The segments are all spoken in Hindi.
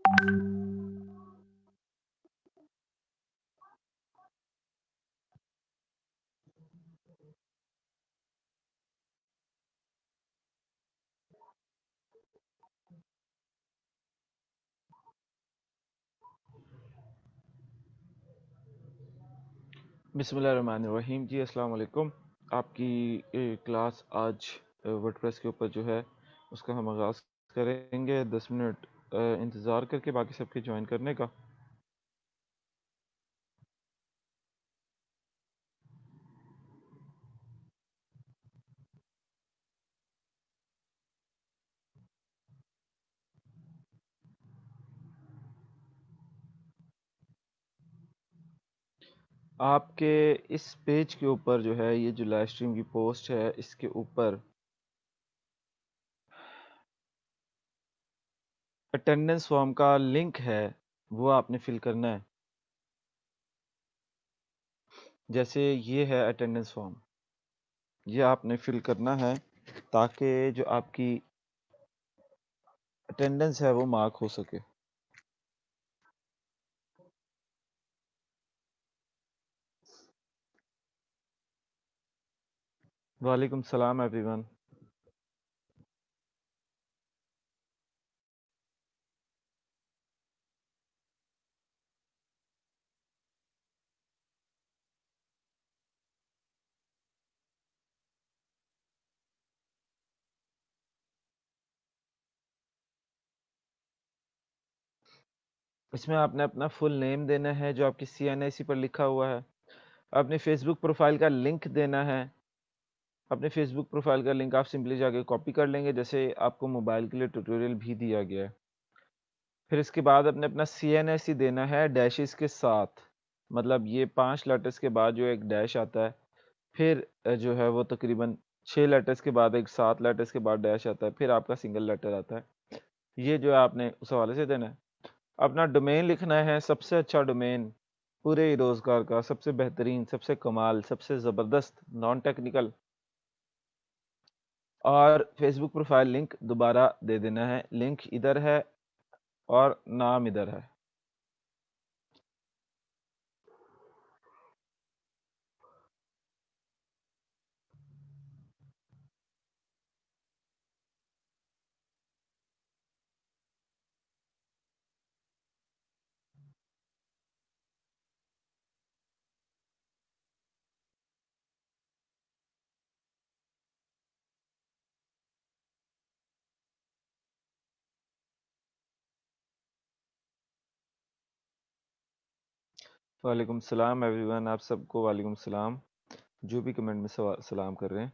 बिस्मिल्लाहिर्रहमानिर्रहीम जी, अस्सलाम वालेकुम। आपकी क्लास आज वर्डप्रेस के ऊपर जो है उसका हम आगाज़ करेंगे। 10 मिनट इंतज़ार करके बाकी सबके ज्वाइन करने का। आपके इस पेज के ऊपर जो है, ये जो लाइव स्ट्रीम की पोस्ट है, इसके ऊपर अटेंडेंस फॉर्म का लिंक है, वो आपने फिल करना है। जैसे ये है अटेंडेंस फॉर्म, ये आपने फिल करना है ताकि जो आपकी अटेंडेंस है वो मार्क हो सके। वालेकुम सलाम एवरीवन। इसमें आपने अपना फुल नेम देना है जो आपकी CNIC पर लिखा हुआ है। अपने फेसबुक प्रोफाइल का लिंक देना है। अपने फेसबुक प्रोफाइल का लिंक आप सिंपली जाके कॉपी कर लेंगे, जैसे आपको मोबाइल के लिए ट्यूटोरियल भी दिया गया है। फिर इसके बाद आपने अपना CNIC देना है डैशेस के साथ, मतलब ये 5 लेटर्स के बाद जो एक डैश आता है, फिर जो है वो तकरीबन 6 लेटर्स के बाद एक 7 लेटर्स के बाद डैश आता है, फिर आपका सिंगल लेटर आता है। ये जो है आपने उस हवाले से देना है। अपना डोमेन लिखना है, सबसे अच्छा डोमेन पूरे ही रोज़गार का, सबसे बेहतरीन, सबसे कमाल, सबसे ज़बरदस्त, नॉन टेक्निकल। और फेसबुक प्रोफाइल लिंक दोबारा दे देना है। लिंक इधर है और नाम इधर है। वालेकुम सलाम एवरीवन, आप सबको वालेकुम सलाम, जो भी कमेंट में सलाम कर रहे हैं।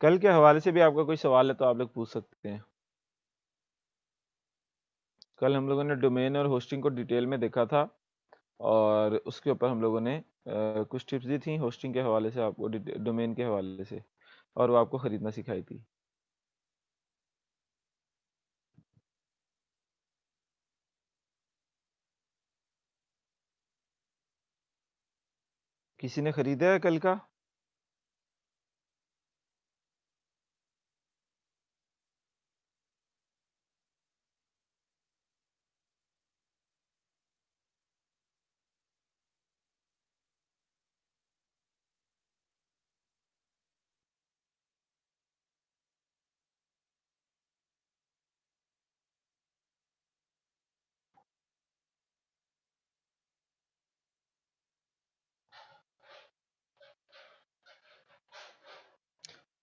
कल के हवाले से भी आपका कोई सवाल है तो आप लोग पूछ सकते हैं। कल हम लोगों ने डोमेन और होस्टिंग को डिटेल में देखा था और उसके ऊपर हम लोगों ने कुछ टिप्स दी थी होस्टिंग के हवाले से आपको, डोमेन के हवाले से, और वो आपको ख़रीदना सिखाई थी। किसी ने ख़रीदा है कल का?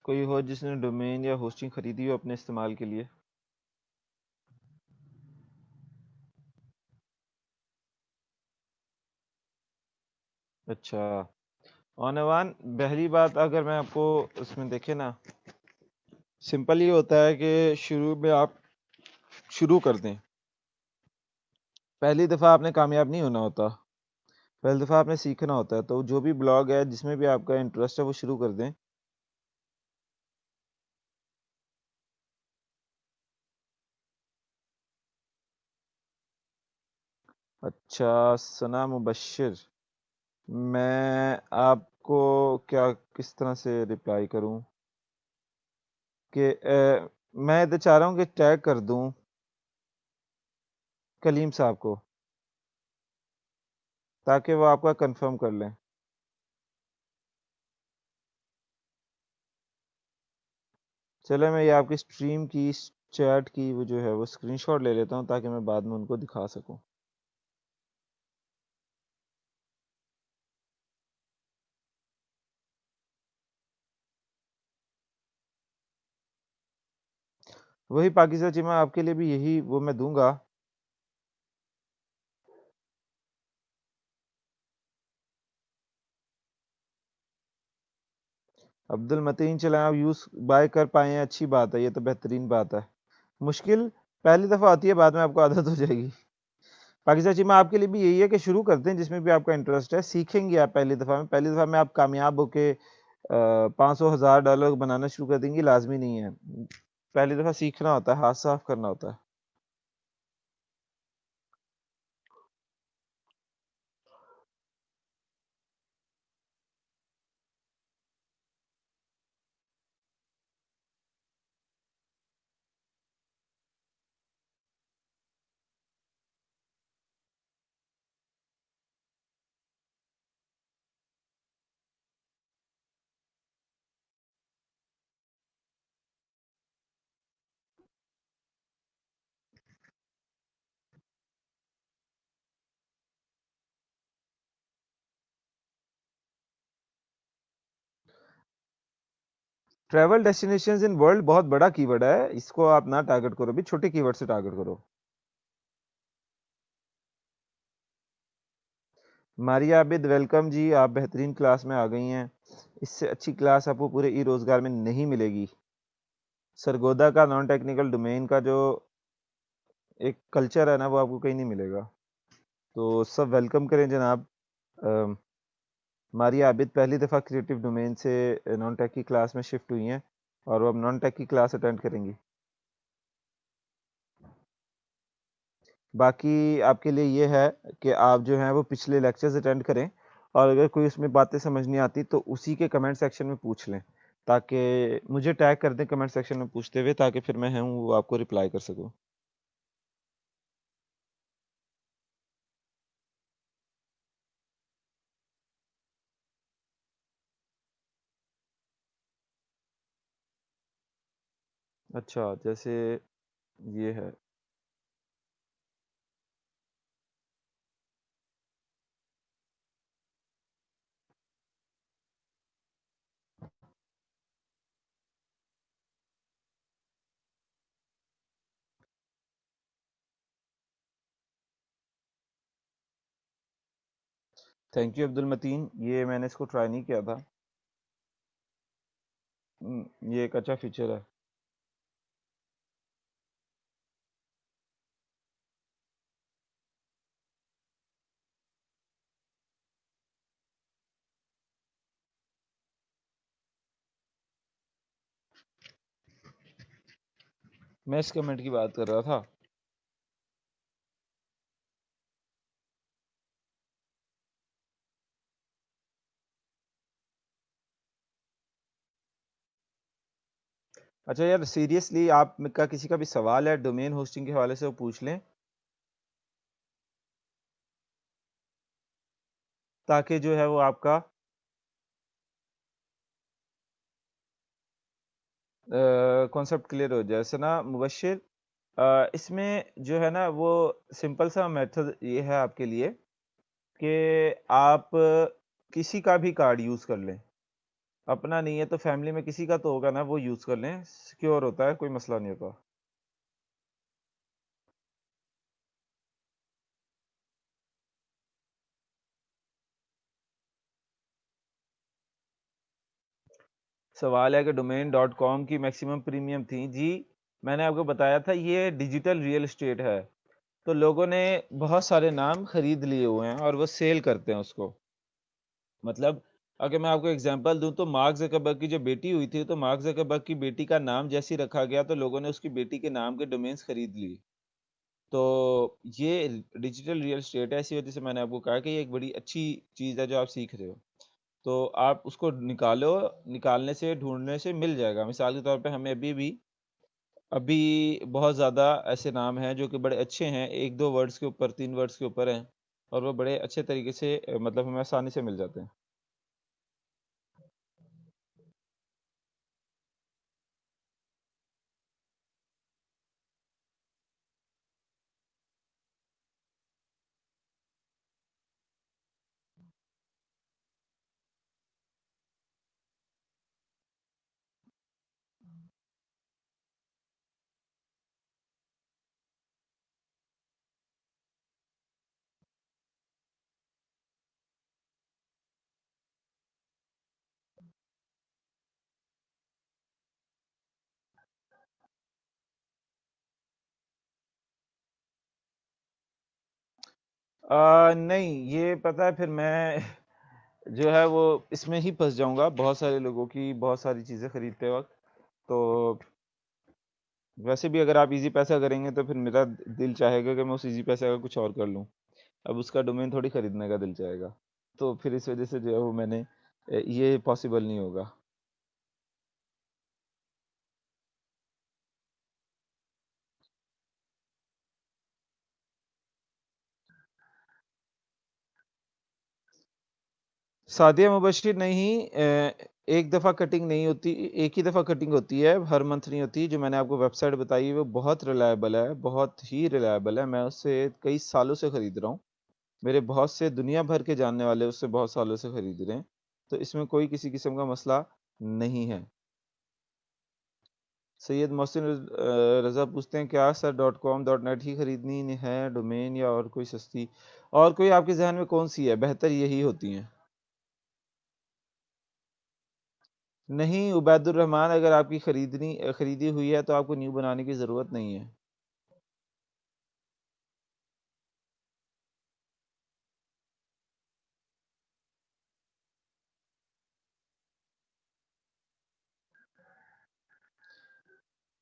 कोई हो जिसने डोमेन या होस्टिंग ख़रीदी हो अपने इस्तेमाल के लिए? अच्छा ओनवान, पहली बात अगर मैं आपको उसमें देखे ना, सिंपल ये होता है कि शुरू में आप शुरू कर दें। पहली दफ़ा आपने कामयाब नहीं होना होता, पहली दफ़ा आपने सीखना होता है। तो जो भी ब्लॉग है जिसमें भी आपका इंटरेस्ट है वो शुरू कर दें। अच्छा सना मुबश्शिर, मैं आपको क्या किस तरह से रिप्लाई करूं? कि मैं इधर चाह रहा हूँ कि टैग कर दूं कलीम साहब को, ताकि वो आपका कंफर्म कर लें। चलो मैं ये आपकी स्ट्रीम की चैट की वो जो है वो स्क्रीनशॉट ले लेता हूँ, ताकि मैं बाद में उनको दिखा सकूं। वही पाकिस्तान चीमा आपके लिए भी यही वो मैं दूंगा। अब्दुल मतीन चलाएं आप यूज बाय कर पाए हैं, अच्छी बात है, ये तो बेहतरीन बात है। मुश्किल पहली दफा आती है, बाद में आपको आदत हो जाएगी। पाकिस्तान चीमा आपके लिए भी यही है कि शुरू करते हैं जिसमें भी आपका इंटरेस्ट है, सीखेंगे आप पहली दफा में आप कामयाब होके 500,000 बनाना शुरू कर देंगे, लाजमी नहीं है। पहली दफा सीखना होता है, हाथ साफ करना होता है। ट्रैवल डेस्टिनेशंस इन वर्ल्ड बहुत बड़ा कीवर्ड है, इसको आप ना टारगेट करो भी, छोटे कीवर्ड से टारगेट करो। मारिया आबिद वेलकम जी, आप बेहतरीन क्लास में आ गई हैं। इससे अच्छी क्लास आपको पूरे ई रोजगार में नहीं मिलेगी। सरगोदा का नॉन टेक्निकल डोमेन का जो एक कल्चर है ना, वो आपको कहीं नहीं मिलेगा। तो सब वेलकम करें जनाब। अम, मारिया आबिद पहली दफ़ा क्रिएटिव डोमेन से नॉन टेक की क्लास में शिफ्ट हुई हैं, और वो अब नॉन टेक की क्लास अटेंड करेंगी। बाकी आपके लिए ये है कि आप जो हैं वो पिछले लेक्चर्स अटेंड करें, और अगर कोई उसमें बातें समझ नहीं आती तो उसी के कमेंट सेक्शन में पूछ लें, ताकि मुझे टैग कर दें कमेंट सेक्शन में पूछते हुए, ताकि फिर मैं हूँ वो आपको रिप्लाई कर सकूँ। अच्छा, जैसे ये है। थैंक यू अब्दुल मतीन, ये मैंने इसको ट्राई नहीं किया था। ये एक अच्छा फीचर है। मैं इस कमेंट की बात कर रहा था। अच्छा यार, सीरियसली आपका किसी का भी सवाल है डोमेन होस्टिंग के हवाले से, वो पूछ लें, ताकि जो है वो आपका कॉन्सेप्ट क्लियर हो जाए। ऐसे ना मुबशिर, इसमें जो है ना वो सिंपल सा मेथड ये है आपके लिए कि आप किसी का भी कार्ड यूज़ कर लें। अपना नहीं है तो फैमिली में किसी का तो होगा ना, वो यूज़ कर लें, सिक्योर होता है, कोई मसला नहीं होता। सवाल है कि डोमेन डॉट कॉम की मैक्सिमम प्रीमियम थी जी। मैंने आपको बताया था ये डिजिटल रियल एस्टेट है, तो लोगों ने बहुत सारे नाम खरीद लिए हुए हैं और वो सेल करते हैं उसको। मतलब अगर मैं आपको एग्जांपल दूं तो मार्क जकरबर्ग की जो बेटी हुई थी, तो मार्क जकरबर्ग की बेटी का नाम जैसे ही रखा गया तो लोगों ने उसकी बेटी के नाम के डोमेन्स खरीद लिए। तो ये डिजिटल रियल एस्टेट है, इसी वजह से मैंने आपको कहा कि ये एक बड़ी अच्छी चीज़ है जो आप सीख रहे हो। तो आप उसको निकालो, निकालने से ढूंढने से मिल जाएगा। मिसाल के तौर पे हमें अभी बहुत ज़्यादा ऐसे नाम हैं जो कि बड़े अच्छे हैं, एक दो वर्ड्स के ऊपर, तीन वर्ड्स के ऊपर हैं, और वो बड़े अच्छे तरीके से मतलब हमें आसानी से मिल जाते हैं। नहीं, ये पता है, फिर मैं जो है वो इसमें ही फंस जाऊंगा, बहुत सारे लोगों की बहुत सारी चीज़ें खरीदते वक्त। तो वैसे भी अगर आप इजी पैसा करेंगे तो फिर मेरा दिल चाहेगा कि मैं उस इजी पैसा का कुछ और कर लूं। अब उसका डोमेन थोड़ी खरीदने का दिल चाहेगा। तो फिर इस वजह से जो है वो मैंने ये पॉसिबल नहीं होगा। सादिया मुबशिर नहीं, एक दफ़ा कटिंग नहीं होती, एक ही दफ़ा कटिंग होती है, हर मंथ नहीं होती। जो मैंने आपको वेबसाइट बताई है वो बहुत रिलायबल है, बहुत ही रिलायबल है। मैं उससे कई सालों से ख़रीद रहा हूँ। मेरे बहुत से दुनिया भर के जानने वाले उससे बहुत सालों से खरीद रहे हैं। तो इसमें कोई किसी किस्म का मसला नहीं है। सैयद मोहसिन रज़ा पूछते हैं, क्या सर .com.net ही खरीदनी है डोमेन, या और कोई सस्ती, और कोई आपके जहन में कौन सी है? बेहतर यही होती हैं। नहीं उबैदुर रहमान, अगर आपकी खरीदी हुई है तो आपको न्यू बनाने की ज़रूरत नहीं है।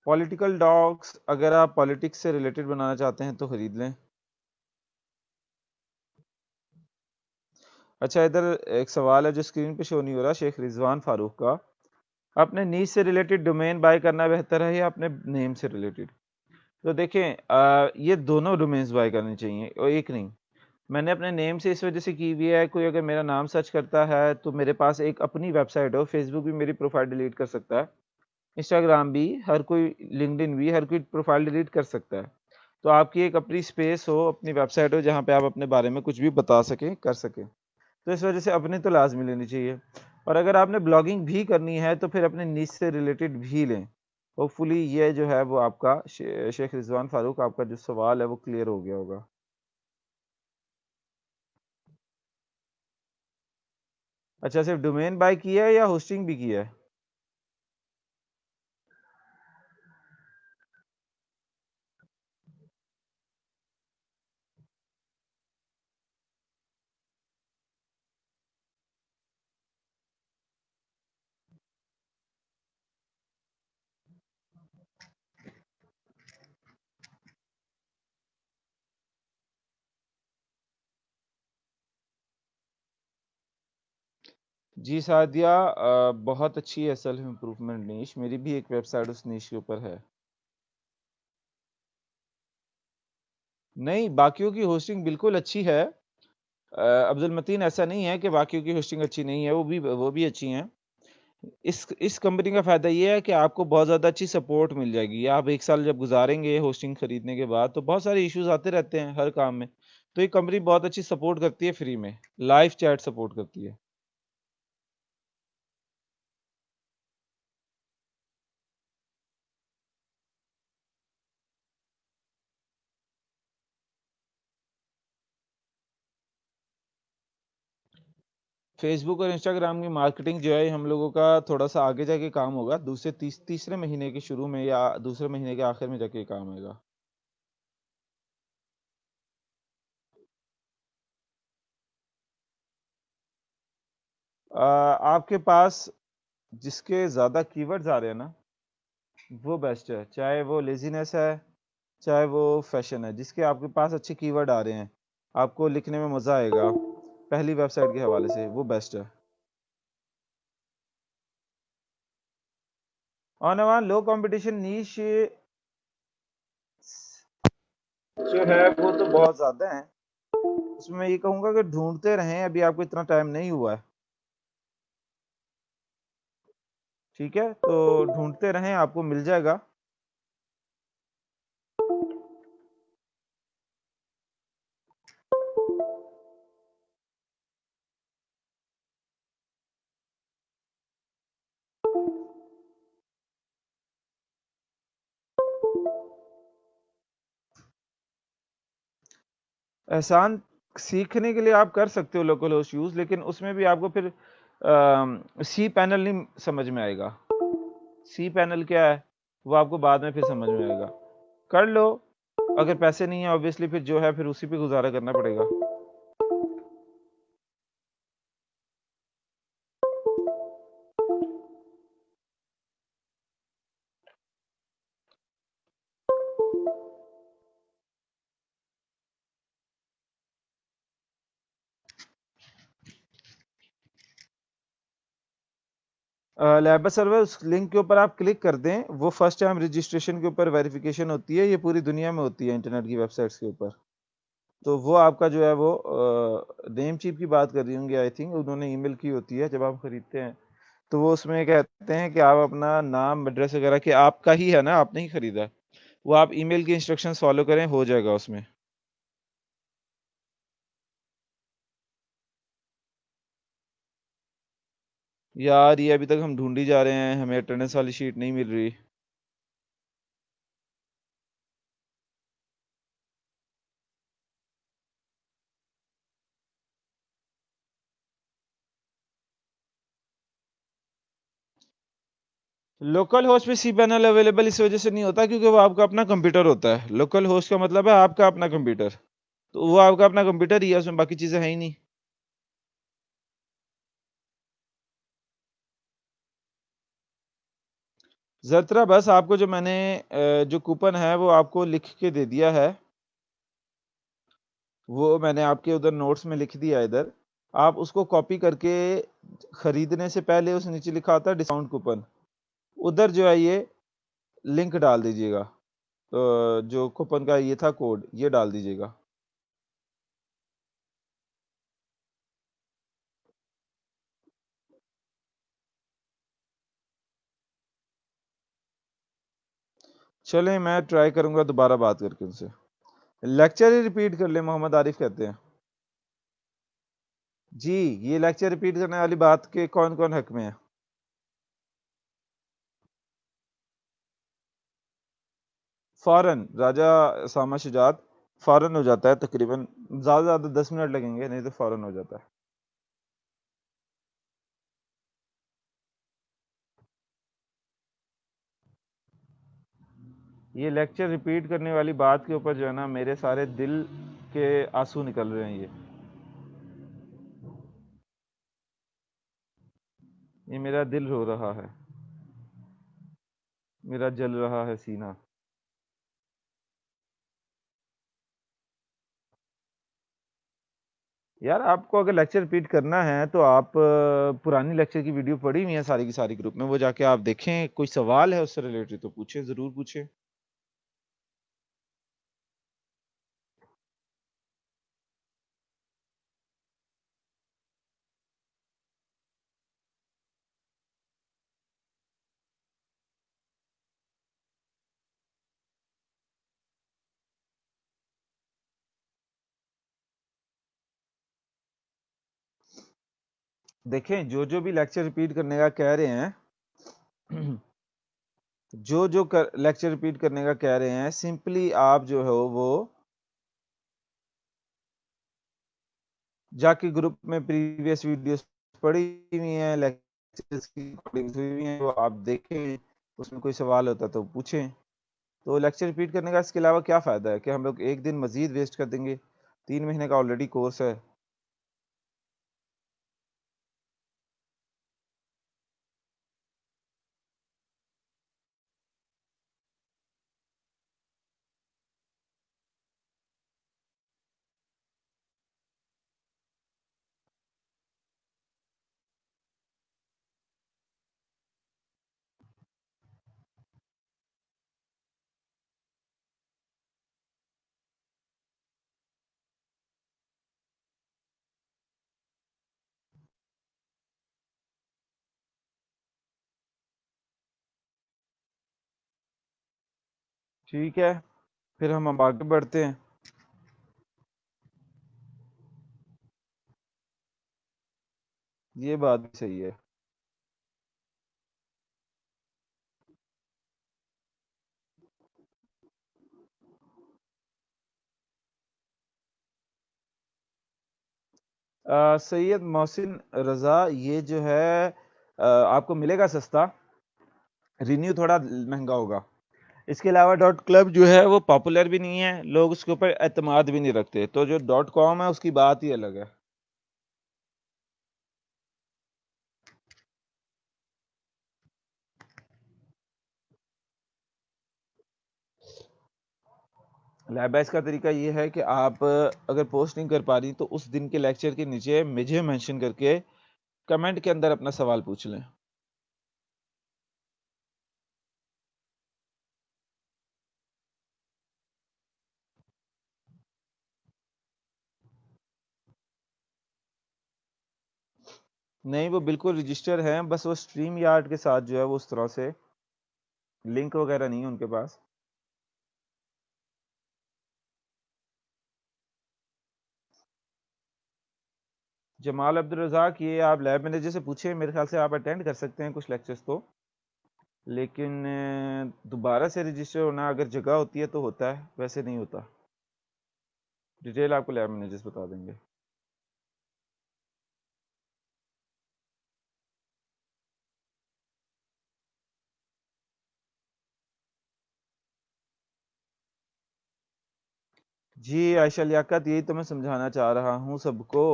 पॉलिटिकल डॉक्स, अगर आप पॉलिटिक्स से रिलेटेड बनाना चाहते हैं तो खरीद लें। अच्छा, इधर एक सवाल है जो स्क्रीन पे शो नहीं हो रहा, शेख रिजवान फारूक का। अपने नीज से रिलेटेड डोमेन बाय करना बेहतर है या अपने नेम से रिलेटेड? तो देखें, ये दोनों डोमेन्स बाय करने चाहिए और एक नहीं। मैंने अपने नेम से इस वजह से की हुई है, कोई अगर मेरा नाम सर्च करता है तो मेरे पास एक अपनी वेबसाइट हो, फेसबुक भी मेरी प्रोफाइल डिलीट कर सकता है, इंस्टाग्राम भी, हर कोई, लिंक्डइन भी, हर कोई प्रोफाइल डिलीट कर सकता है। तो आपकी एक अपनी स्पेस हो, अपनी वेबसाइट हो जहाँ पे आप अपने बारे में कुछ भी बता सकें, कर सकें। तो इस वजह से अपनी तो लाजमी लेनी चाहिए। और अगर आपने ब्लॉगिंग भी करनी है तो फिर अपने निच से रिलेटेड भी लें। होपफुली ये जो है वो आपका शेख रिजवान फारूक, आपका जो सवाल है वो क्लियर हो गया होगा। अच्छा, सिर्फ डोमेन बाय किया है या होस्टिंग भी किया है? जी सादिया, बहुत अच्छी है सेल्फ इम्प्रूवमेंट नीश, मेरी भी एक वेबसाइट उस नीश के ऊपर है। नहीं, बाकियों की होस्टिंग बिल्कुल अच्छी है। अब्दुल मतीन, ऐसा नहीं है कि बाकियों की होस्टिंग अच्छी नहीं है, वो भी अच्छी हैं। इस कंपनी का फ़ायदा ये है कि आपको बहुत ज़्यादा अच्छी सपोर्ट मिल जाएगी। आप 1 साल जब गुज़ारेंगे होस्टिंग खरीदने के बाद, तो बहुत सारे इश्यूज़ आते रहते हैं हर काम में। तो ये कंपनी बहुत अच्छी सपोर्ट करती है फ्री में, लाइव चैट सपोर्ट करती है। फेसबुक और इंस्टाग्राम की मार्केटिंग जो है हम लोगों का थोड़ा-सा आगे जाके काम होगा, दूसरे तीसरे महीने के शुरू में या दूसरे महीने के आखिर में जाके ये काम आएगा। आपके पास जिसके ज़्यादा कीवर्ड्स आ रहे हैं ना, वो बेस्ट है। चाहे वो लेज़ीनेस है, चाहे वो फैशन है, जिसके आपके पास अच्छे कीवर्ड आ रहे हैं, आपको लिखने में मज़ा आएगा, पहली वेबसाइट के हवाले से, वो बेस्ट है। ऑन वन लो कंपटीशन नीश जो है वो तो बहुत ज्यादा है। उसमें मैं ये कहूंगा कि ढूंढते रहें, अभी आपको इतना टाइम नहीं हुआ है, ठीक है, तो ढूंढते रहें, आपको मिल जाएगा। एहसान, सीखने के लिए आप कर सकते हो लोकल होस्ट यूज, लेकिन उसमें भी आपको फिर सी पैनल नहीं समझ में आएगा। सी पैनल क्या है वो आपको बाद में फिर समझ में आएगा। कर लो, अगर पैसे नहीं है ऑब्वियसली फिर जो है फिर उसी पे गुजारा करना पड़ेगा। लेबर सर्वर उस लिंक के ऊपर आप क्लिक कर दें, वो फर्स्ट टाइम रजिस्ट्रेशन के ऊपर वेरिफिकेशन होती है, ये पूरी दुनिया में होती है इंटरनेट की वेबसाइट्स के ऊपर। तो वो आपका जो है वो नेम चीप की बात कर रही होंगी आई थिंक, उन्होंने ईमेल की होती है जब आप खरीदते हैं। तो वो उसमें कहते हैं कि आप अपना नाम एड्रेस वगैरह कि आपका ही है ना, आपने ही खरीदा है, वो आप ईमेल की इंस्ट्रक्शंस फॉलो करें, हो जाएगा उसमें। यार ये अभी तक हम ढूंढी जा रहे हैं, हमें अटेंडेंस वाली शीट नहीं मिल रही। लोकल होस्ट पे सी पैनल अवेलेबल इस वजह से नहीं होता क्योंकि वो आपका अपना कंप्यूटर होता है। लोकल होस्ट का मतलब है आपका अपना कंप्यूटर, तो वो आपका अपना कंप्यूटर ही है, उसमें बाकी चीजें हैं ही नहीं। जरतरा बस आपको जो मैंने जो कूपन है वो आपको लिख के दे दिया है, वो मैंने आपके उधर नोट्स में लिख दिया है इधर, आप उसको कॉपी करके खरीदने से पहले उस नीचे लिखा होता है डिस्काउंट कूपन, उधर जो है ये लिंक डाल दीजिएगा, तो जो कूपन का ये था कोड ये डाल दीजिएगा। चलें मैं ट्राई करूंगा दोबारा बात करके उनसे। लेक्चर ही रिपीट कर ले, मोहम्मद आरिफ कहते हैं। जी, ये लेक्चर रिपीट करने वाली बात के कौन कौन हक में है? फौरन राजा सामा शुजात, फौरन हो जाता है, तकरीबन ज्यादा से ज्यादा 10 मिनट लगेंगे, नहीं तो फौरन हो जाता है। ये लेक्चर रिपीट करने वाली बात के ऊपर जो है ना मेरे सारे दिल के आंसू निकल रहे हैं। ये मेरा दिल रो रहा है, मेरा जल रहा है सीना। यार आपको अगर लेक्चर रिपीट करना है तो आप पुरानी लेक्चर की वीडियो पड़ी हुई है सारी की सारी ग्रुप में, वो जाके आप देखें, कोई सवाल है उससे रिलेटेड तो पूछे, जरूर पूछे। देखें जो जो भी लेक्चर रिपीट करने का कह रहे हैं जो जो लेक्चर रिपीट करने का कह रहे हैं, सिंपली आप जो है वो जाके ग्रुप में प्रीवियस वीडियोस पड़ी हुई हैं, लेक्चर्स की recordings हुई हुई हैं, वो आप देखें, उसमें कोई सवाल होता तो पूछें। तो लेक्चर रिपीट करने का इसके अलावा क्या फ़ायदा है कि हम लोग एक दिन मज़ीद वेस्ट कर देंगे, 3 महीने का ऑलरेडी कोर्स है। ठीक है, फिर हम अब आगे बढ़ते हैं। ये बात भी सही है। सैयद मोहसिन रजा, ये जो है आपको मिलेगा सस्ता, रिन्यू थोड़ा महंगा होगा। इसके अलावा डॉट क्लब जो है वो पॉपुलर भी नहीं है, लोग उसके ऊपर एतमाद भी नहीं रखते, तो जो डॉट कॉम है उसकी बात ही अलग है। लैबैच का तरीका ये है कि आप अगर पोस्ट नहीं कर पा रही तो उस दिन के लेक्चर के नीचे मुझे मेंशन करके कमेंट के अंदर अपना सवाल पूछ लें। नहीं, वो बिल्कुल रजिस्टर हैं, बस वो स्ट्रीम यार्ड के साथ जो है वो उस तरह से लिंक वगैरह नहीं है उनके पास। जमाल अब्दुल रज़ाक, ये आप लैब मैनेजर से पूछिए, मेरे ख्याल से आप अटेंड कर सकते हैं कुछ लेक्चर्स तो, लेकिन दोबारा से रजिस्टर होना अगर जगह होती है तो होता है, वैसे नहीं होता। डिटेल आपको लैब मैनेजर्स बता देंगे। जी आयशा लियाकत, यही तो मैं समझाना चाह रहा हूँ सबको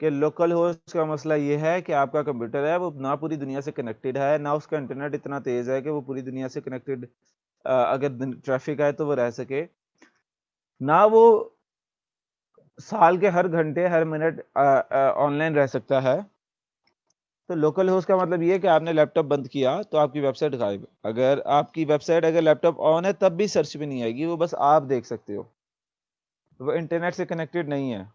कि लोकल होस्ट का मसला ये है कि आपका कंप्यूटर है वो ना पूरी दुनिया से कनेक्टेड है, ना उसका इंटरनेट इतना तेज़ है कि वो पूरी दुनिया से कनेक्टेड, अगर ट्रैफिक आए तो वो रह सके, ना वो साल के हर घंटे हर मिनट ऑनलाइन रह सकता है। तो लोकल होस्ट का मतलब ये है कि आपने लैपटॉप बंद किया तो आपकी वेबसाइट गायब, अगर आपकी वेबसाइट अगर लैपटॉप ऑन है तब भी सर्च भी नहीं आएगी, वो बस आप देख सकते हो, वो इंटरनेट से कनेक्टेड नहीं है।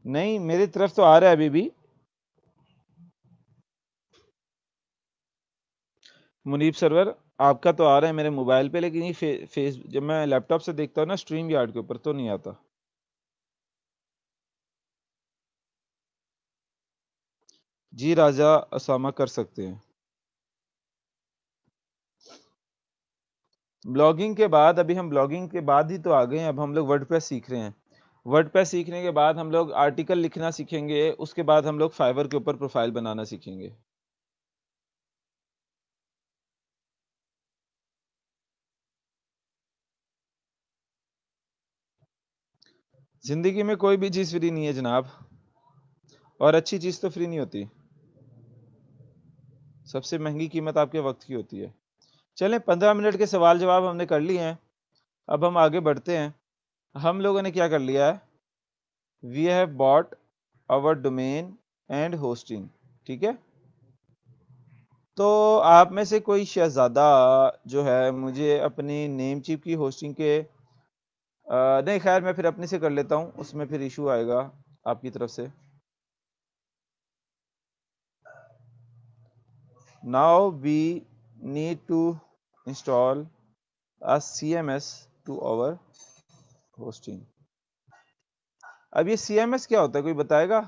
नहीं, मेरी तरफ तो आ रहा है अभी भी। मुनीब सरवर, आपका तो आ रहा है मेरे मोबाइल पे, लेकिन ये फेस जब मैं लैपटॉप से देखता हूँ ना स्ट्रीम यार्ड के ऊपर तो नहीं आता। जी राजा असामा, कर सकते हैं। ब्लॉगिंग के बाद, अभी हम ब्लॉगिंग के बाद ही तो आ गए हैं, अब हम लोग वर्डप्रेस सीख रहे हैं। वर्डप्रेस सीखने के बाद हम लोग आर्टिकल लिखना सीखेंगे, उसके बाद हम लोग फाइवर के ऊपर प्रोफाइल बनाना सीखेंगे। जिंदगी में कोई भी चीज़ फ्री नहीं है जनाब, और अच्छी चीज़ तो फ्री नहीं होती। सबसे महंगी कीमत आपके वक्त की होती है। चलें, 15 मिनट के सवाल जवाब हमने कर लिए हैं, अब हम आगे बढ़ते हैं। हम लोगों ने क्या कर लिया है, we have bought our domain and hosting, ठीक है। तो आप में से कोई शहजादा जो है मुझे अपनी नेम चिप की होस्टिंग के नहीं खैर मैं फिर अपने से कर लेता हूँ, उसमें फिर इशू आएगा आपकी तरफ से। Now we need to install a CMS to our hosting। अब ये CMS क्या होता है, कोई बताएगा?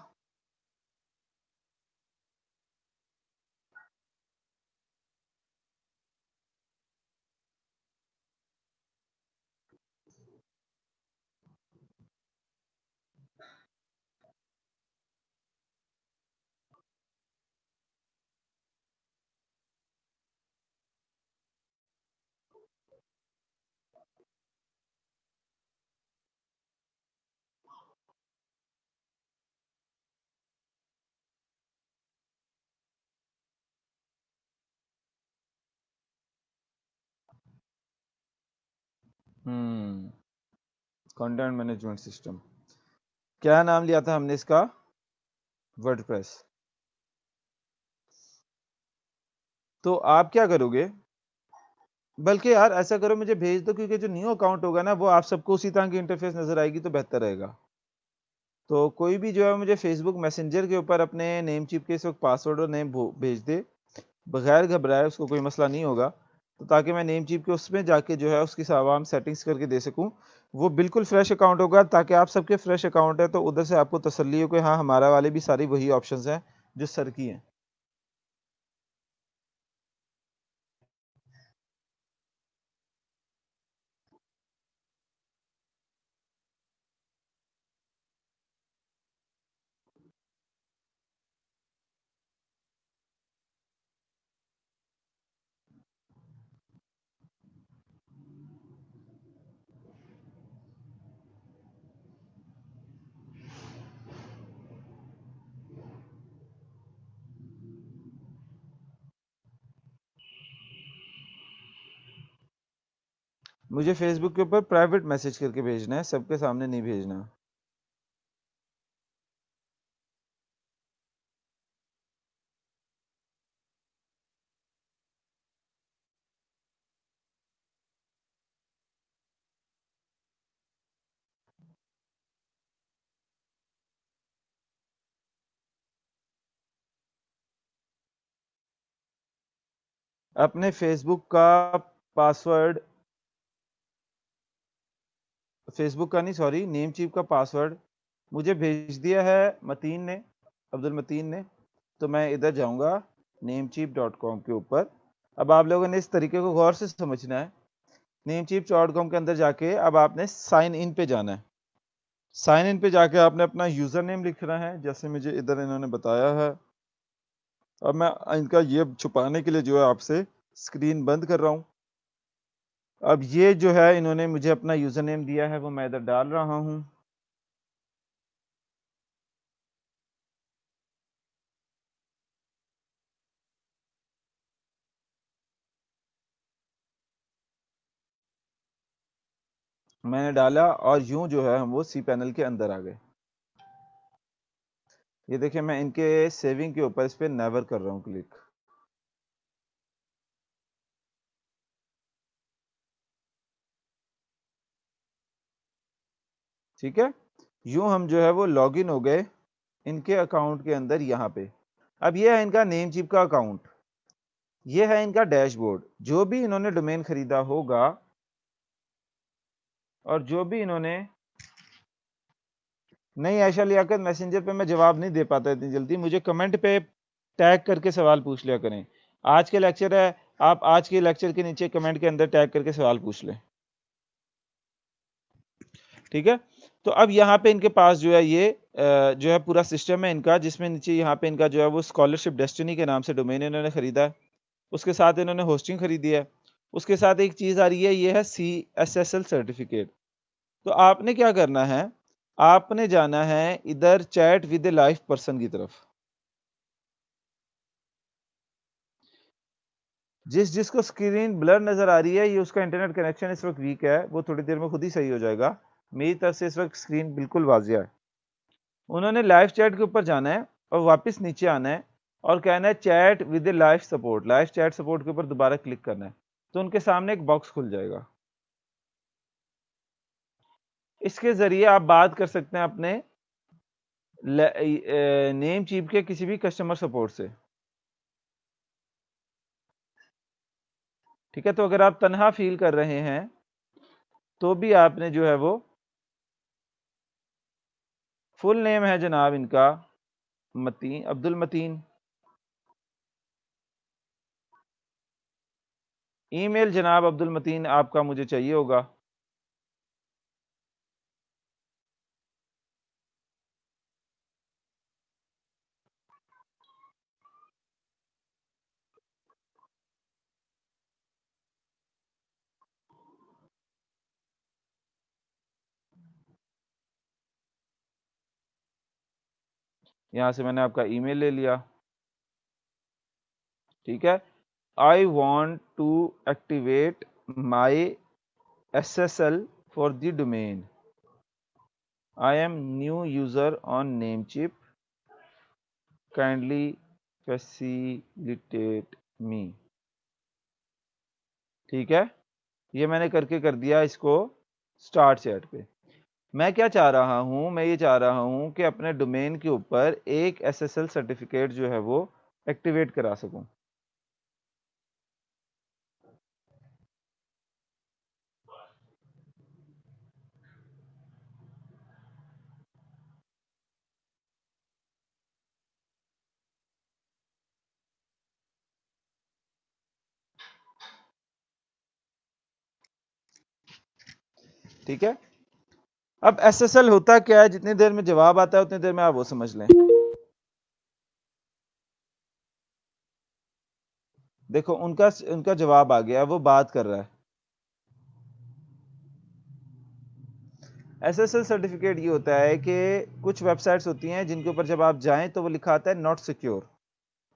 कंटेंट मैनेजमेंट सिस्टम, क्या नाम लिया था हमने इसका? वर्डप्रेस। तो आप क्या करोगे, बल्कि यार ऐसा करो मुझे भेज दो, क्योंकि जो न्यू अकाउंट होगा ना वो आप सबको उसी तरह की इंटरफेस नजर आएगी तो बेहतर रहेगा। तो कोई भी जो है मुझे फेसबुक मैसेंजर के ऊपर अपने नेम चिप के इस वक्त पासवर्ड और नेम भेज दे, बगैर घबराए, उसको कोई मसला नहीं होगा। तो ताकि मैं नेम चिप के उसमें जाके जो है उसकी तमाम सेटिंग्स करके दे सकूं, वो बिल्कुल फ्रेश अकाउंट होगा, ताकि आप सबके फ्रेश अकाउंट है तो उधर से आपको तसल्ली हो कि हाँ हमारा वाले भी सारी वही ऑप्शंस हैं जो सर की हैं। मुझे फेसबुक के ऊपर प्राइवेट मैसेज करके भेजना है, सबके सामने नहीं भेजना। अपने फेसबुक का पासवर्ड, फेसबुक का नहीं सॉरी, नेम चीप का पासवर्ड मुझे भेज दिया है मतीन ने, अब्दुल मतीन ने। तो मैं इधर जाऊंगा namecheap.com के ऊपर। अब आप लोगों ने इस तरीके को गौर से समझना है। namecheap.com के अंदर जाके अब आपने साइन इन पे जाना है। साइन इन पे जाके आपने अपना यूजर नेम लिखना है, जैसे मुझे इधर इन्होंने बताया है। अब मैं इनका ये छुपाने के लिए जो है आपसे स्क्रीन बंद कर रहा हूं। अब ये जो है इन्होंने मुझे अपना यूजर नेम दिया है, वो मैं इधर डाल रहा हूं। मैंने डाला और यूं जो है हम वो सी पैनल के अंदर आ गए। ये देखिए मैं इनके सेविंग के ऊपर इस पे नेवर कर रहा हूं क्लिक। ठीक है, यूं हम जो है वो लॉगिन हो गए इनके अकाउंट के अंदर यहाँ पे। अब ये है इनका नेम चिप का अकाउंट, ये है इनका डैशबोर्ड। जो भी इन्होंने डोमेन खरीदा होगा और जो भी इन्होंने, नहीं आयशा लियाकत, मैसेंजर पे मैं जवाब नहीं दे पाता इतनी जल्दी, मुझे कमेंट पे टैग करके सवाल पूछ लिया करें। आज के लेक्चर है, आप आज के लेक्चर के नीचे कमेंट के अंदर टैग करके सवाल पूछ लें। ठीक है, तो अब यहाँ पे इनके पास जो है ये जो है पूरा सिस्टम है इनका, जिसमें नीचे यहाँ पे इनका जो है वो स्कॉलरशिप डेस्टिनी के नाम से डोमेन इन्होंने खरीदा है। उसके साथ इन्होंने होस्टिंग खरीदी है। उसके साथ एक चीज आ रही है, ये है CSSL सर्टिफिकेट। तो आपने क्या करना है, आपने जाना है इधर chat with A live person की तरफ। जिसको स्क्रीन ब्लर नजर आ रही है, ये उसका इंटरनेट कनेक्शन इस वक्त वीक है, वो थोड़ी देर में खुद ही सही हो जाएगा। मेरी तरफ से इस वक्त स्क्रीन बिल्कुल वाजिया है। उन्होंने लाइव चैट के ऊपर जाना है और वापस नीचे आना है और कहना है chat with live support. Live chat support के ऊपर दोबारा क्लिक करना है, तो उनके सामने एक बॉक्स खुल जाएगा। इसके जरिए आप बात कर सकते हैं अपने नेम चीप के किसी भी कस्टमर सपोर्ट से। ठीक है, तो अगर आप तनहा फील कर रहे हैं तो भी आपने जो है वो, फुल नेम है जनाब इनका मतीन, अब्दुल मतीन। ईमेल जनाब अब्दुल मतीन आपका मुझे चाहिए होगा। यहां से मैंने आपका ईमेल ले लिया। ठीक है, I want to activate my SSL for the domain. I am new user on Namecheap. Kindly facilitate me. ठीक है, ये मैंने करके कर दिया इसको स्टार्ट चैट पे। मैं क्या चाह रहा हूं, मैं ये चाह रहा हूं कि अपने डोमेन के ऊपर एक SSL सर्टिफिकेट जो है वो एक्टिवेट करा सकूं। ठीक है, अब SSL होता क्या है, जितनी देर में जवाब आता है उतनी देर में आप वो समझ लें। देखो उनका उनका जवाब आ गया, वो बात कर रहा है। SSL सर्टिफिकेट ये होता है कि कुछ वेबसाइट्स होती हैं जिनके ऊपर जब आप जाएं तो वो लिखा आता है नॉट सिक्योर।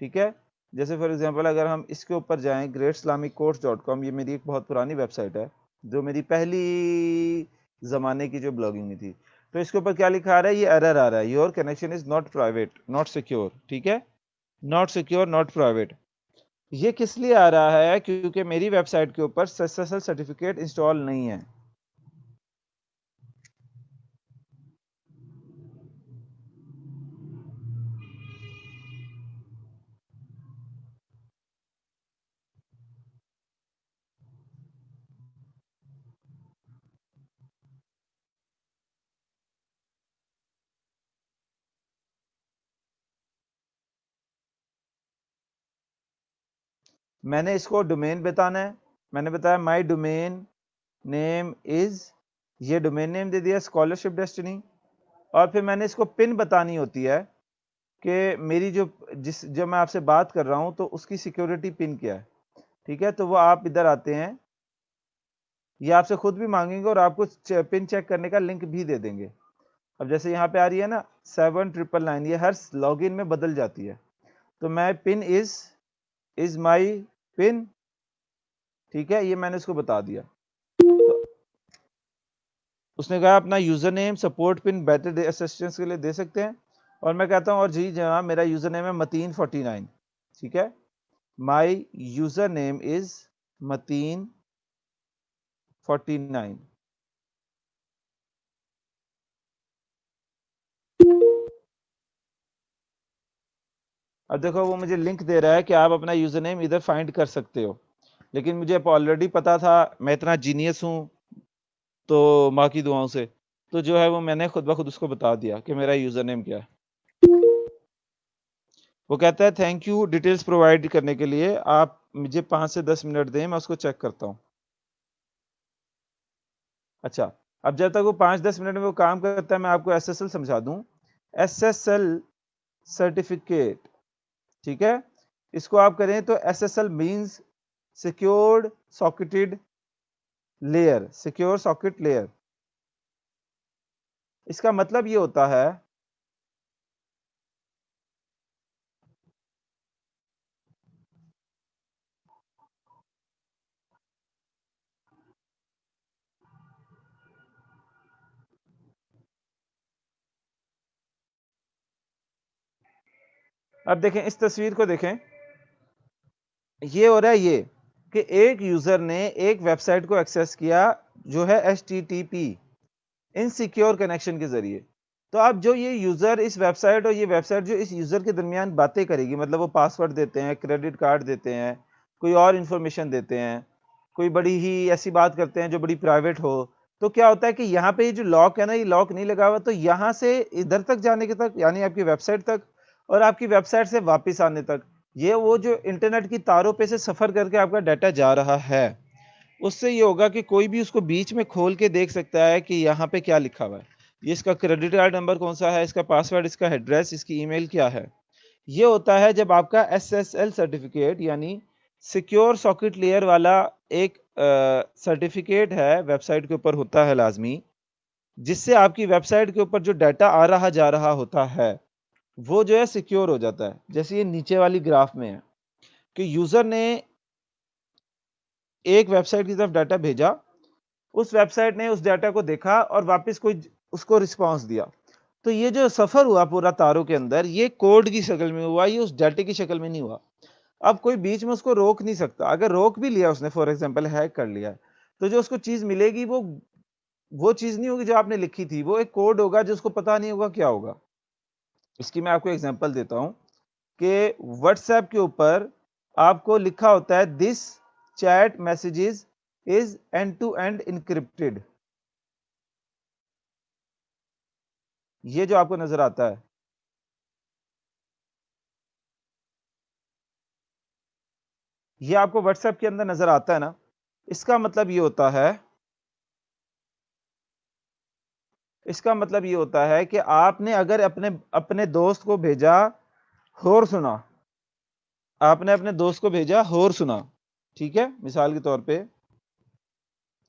ठीक है, जैसे फॉर एग्जांपल अगर हम इसके ऊपर जाएं greatislamiccourse.com, ये मेरी एक बहुत पुरानी वेबसाइट है जो मेरी पहली ज़माने की जो ब्लॉगिंग में थी। तो इसके ऊपर क्या लिखा आ रहा है, ये एरर आ रहा है, your connection is not private not secure. ठीक है, नॉट सिक्योर नॉट प्राइवेट। ये किस लिए आ रहा है, क्योंकि मेरी वेबसाइट के ऊपर SSL सर्टिफिकेट इंस्टॉल नहीं है। मैंने इसको डोमेन बताना है, मैंने बताया माई डोमेन नेम इज, ये डोमेन नेम दे दिया स्कॉलरशिप डेस्टिनी। और फिर मैंने इसको पिन बतानी होती है कि मेरी जो मैं आपसे बात कर रहा हूं तो उसकी सिक्योरिटी पिन क्या है। ठीक है, तो वो आप इधर आते हैं, ये आपसे खुद भी मांगेंगे और आपको पिन चेक करने का लिंक भी दे देंगे। अब जैसे यहाँ पे आ रही है ना 7999, ये हर लॉगिन में बदल जाती है। तो मैं पिन इज माई पिन, ठीक है, ये मैंने इसको बता दिया। तो उसने कहा अपना user name support pin better assistance के लिए दे सकते हैं, और मैं कहता हूं और जी जनाब मेरा यूजर नेम है मतीन49। ठीक है, माई यूजर नेम इज मतीन49। अब देखो वो मुझे लिंक दे रहा है कि आप अपना यूजर नेम इधर फाइंड कर सकते हो, लेकिन मुझे ऑलरेडी पता था, मैं इतना जीनियस हूं तो माँ की दुआओं से, तो जो है वो मैंने खुद ब खुद उसको बता दिया कि मेरा यूजर नेम क्या है। वो कहता है थैंक यू डिटेल्स प्रोवाइड करने के लिए, आप मुझे 5 से 10 मिनट दें, मैं उसको चेक करता हूं। अच्छा, अब जब तक वो 5-10 मिनट में वो काम करता है मैं आपको SSL समझा दूं। SSL सर्टिफिकेट, ठीक है, इसको आप करें तो SSL means secured socketed layer, secure socket layer. इसका मतलब ये होता है, अब देखें इस तस्वीर को देखें, ये हो रहा है ये कि एक यूजर ने एक वेबसाइट को एक्सेस किया जो है HTTP इनसिक्योर कनेक्शन के जरिए। तो अब जो ये यूजर इस वेबसाइट और ये वेबसाइट जो इस यूजर के दरमियान बातें करेगी, मतलब वो पासवर्ड देते हैं, क्रेडिट कार्ड देते हैं, कोई और इंफॉर्मेशन देते हैं, कोई बड़ी ही ऐसी बात करते हैं जो बड़ी प्राइवेट हो, तो क्या होता है कि यहाँ पे ये जो लॉक है ना, ये लॉक नहीं लगा हुआ, तो यहाँ से इधर तक जाने के तक यानी आपकी वेबसाइट तक, और आपकी वेबसाइट से वापस आने तक, ये वो जो इंटरनेट की तारों पे से सफर करके आपका डाटा जा रहा है, उससे ये होगा कि कोई भी उसको बीच में खोल के देख सकता है कि यहाँ पे क्या लिखा हुआ है, ये इसका क्रेडिट कार्ड नंबर कौन सा है, इसका पासवर्ड, इसका एड्रेस, इसकी ईमेल क्या है। ये होता है जब आपका SSL सर्टिफिकेट यानी सिक्योर सॉकेट लेयर वाला एक सर्टिफिकेट है वेबसाइट के ऊपर होता है लाजमी, जिससे आपकी वेबसाइट के ऊपर जो डाटा आ रहा जा रहा होता है वो जो है सिक्योर हो जाता है। जैसे ये नीचे वाली ग्राफ में है कि यूजर ने एक वेबसाइट की तरफ डाटा भेजा, उस वेबसाइट ने उस डाटा को देखा और वापस कोई उसको रिस्पांस दिया, तो ये जो सफर हुआ पूरा तारों के अंदर, ये कोड की शक्ल में हुआ, ये उस डाटे की शक्ल में नहीं हुआ। अब कोई बीच में उसको रोक नहीं सकता, अगर रोक भी लिया उसने, फॉर एग्जांपल हैक कर लिया, तो जो उसको चीज मिलेगी वो वो चीज नहीं होगी जो आपने लिखी थी, वो एक कोड होगा जो उसको पता नहीं होगा क्या होगा। इसकी मैं आपको एग्जांपल देता हूं कि व्हाट्सएप के ऊपर आपको लिखा होता है this chat messages is end to end encrypted. ये जो आपको नजर आता है, ये आपको व्हाट्सएप के अंदर नजर आता है ना, इसका मतलब ये होता है, इसका मतलब ये होता है कि आपने अगर अपने अपने दोस्त को भेजा होर सुना, आपने अपने दोस्त को भेजा होर सुना, ठीक है, मिसाल के तौर पे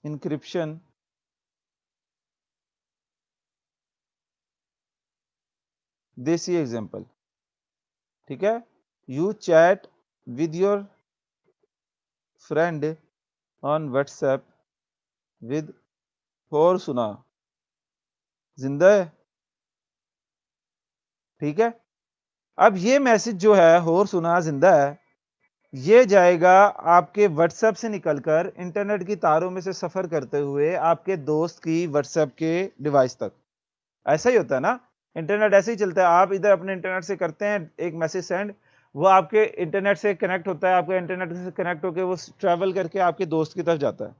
इंक्रिप्शन, देसी एग्जांपल, ठीक है, you chat with your friend on WhatsApp with होर सुना जिंदा है, ठीक है। अब ये मैसेज जो है होर सुना जिंदा है, ये जाएगा आपके व्हाट्सएप से निकलकर इंटरनेट की तारों में से सफर करते हुए आपके दोस्त की व्हाट्सएप के डिवाइस तक। ऐसा ही होता है ना, इंटरनेट ऐसे ही चलता है, आप इधर अपने इंटरनेट से करते हैं एक मैसेज सेंड, वो आपके इंटरनेट से कनेक्ट होता है, आपके इंटरनेट से कनेक्ट होकर वो ट्रेवल करके आपके दोस्त की तरफ जाता है।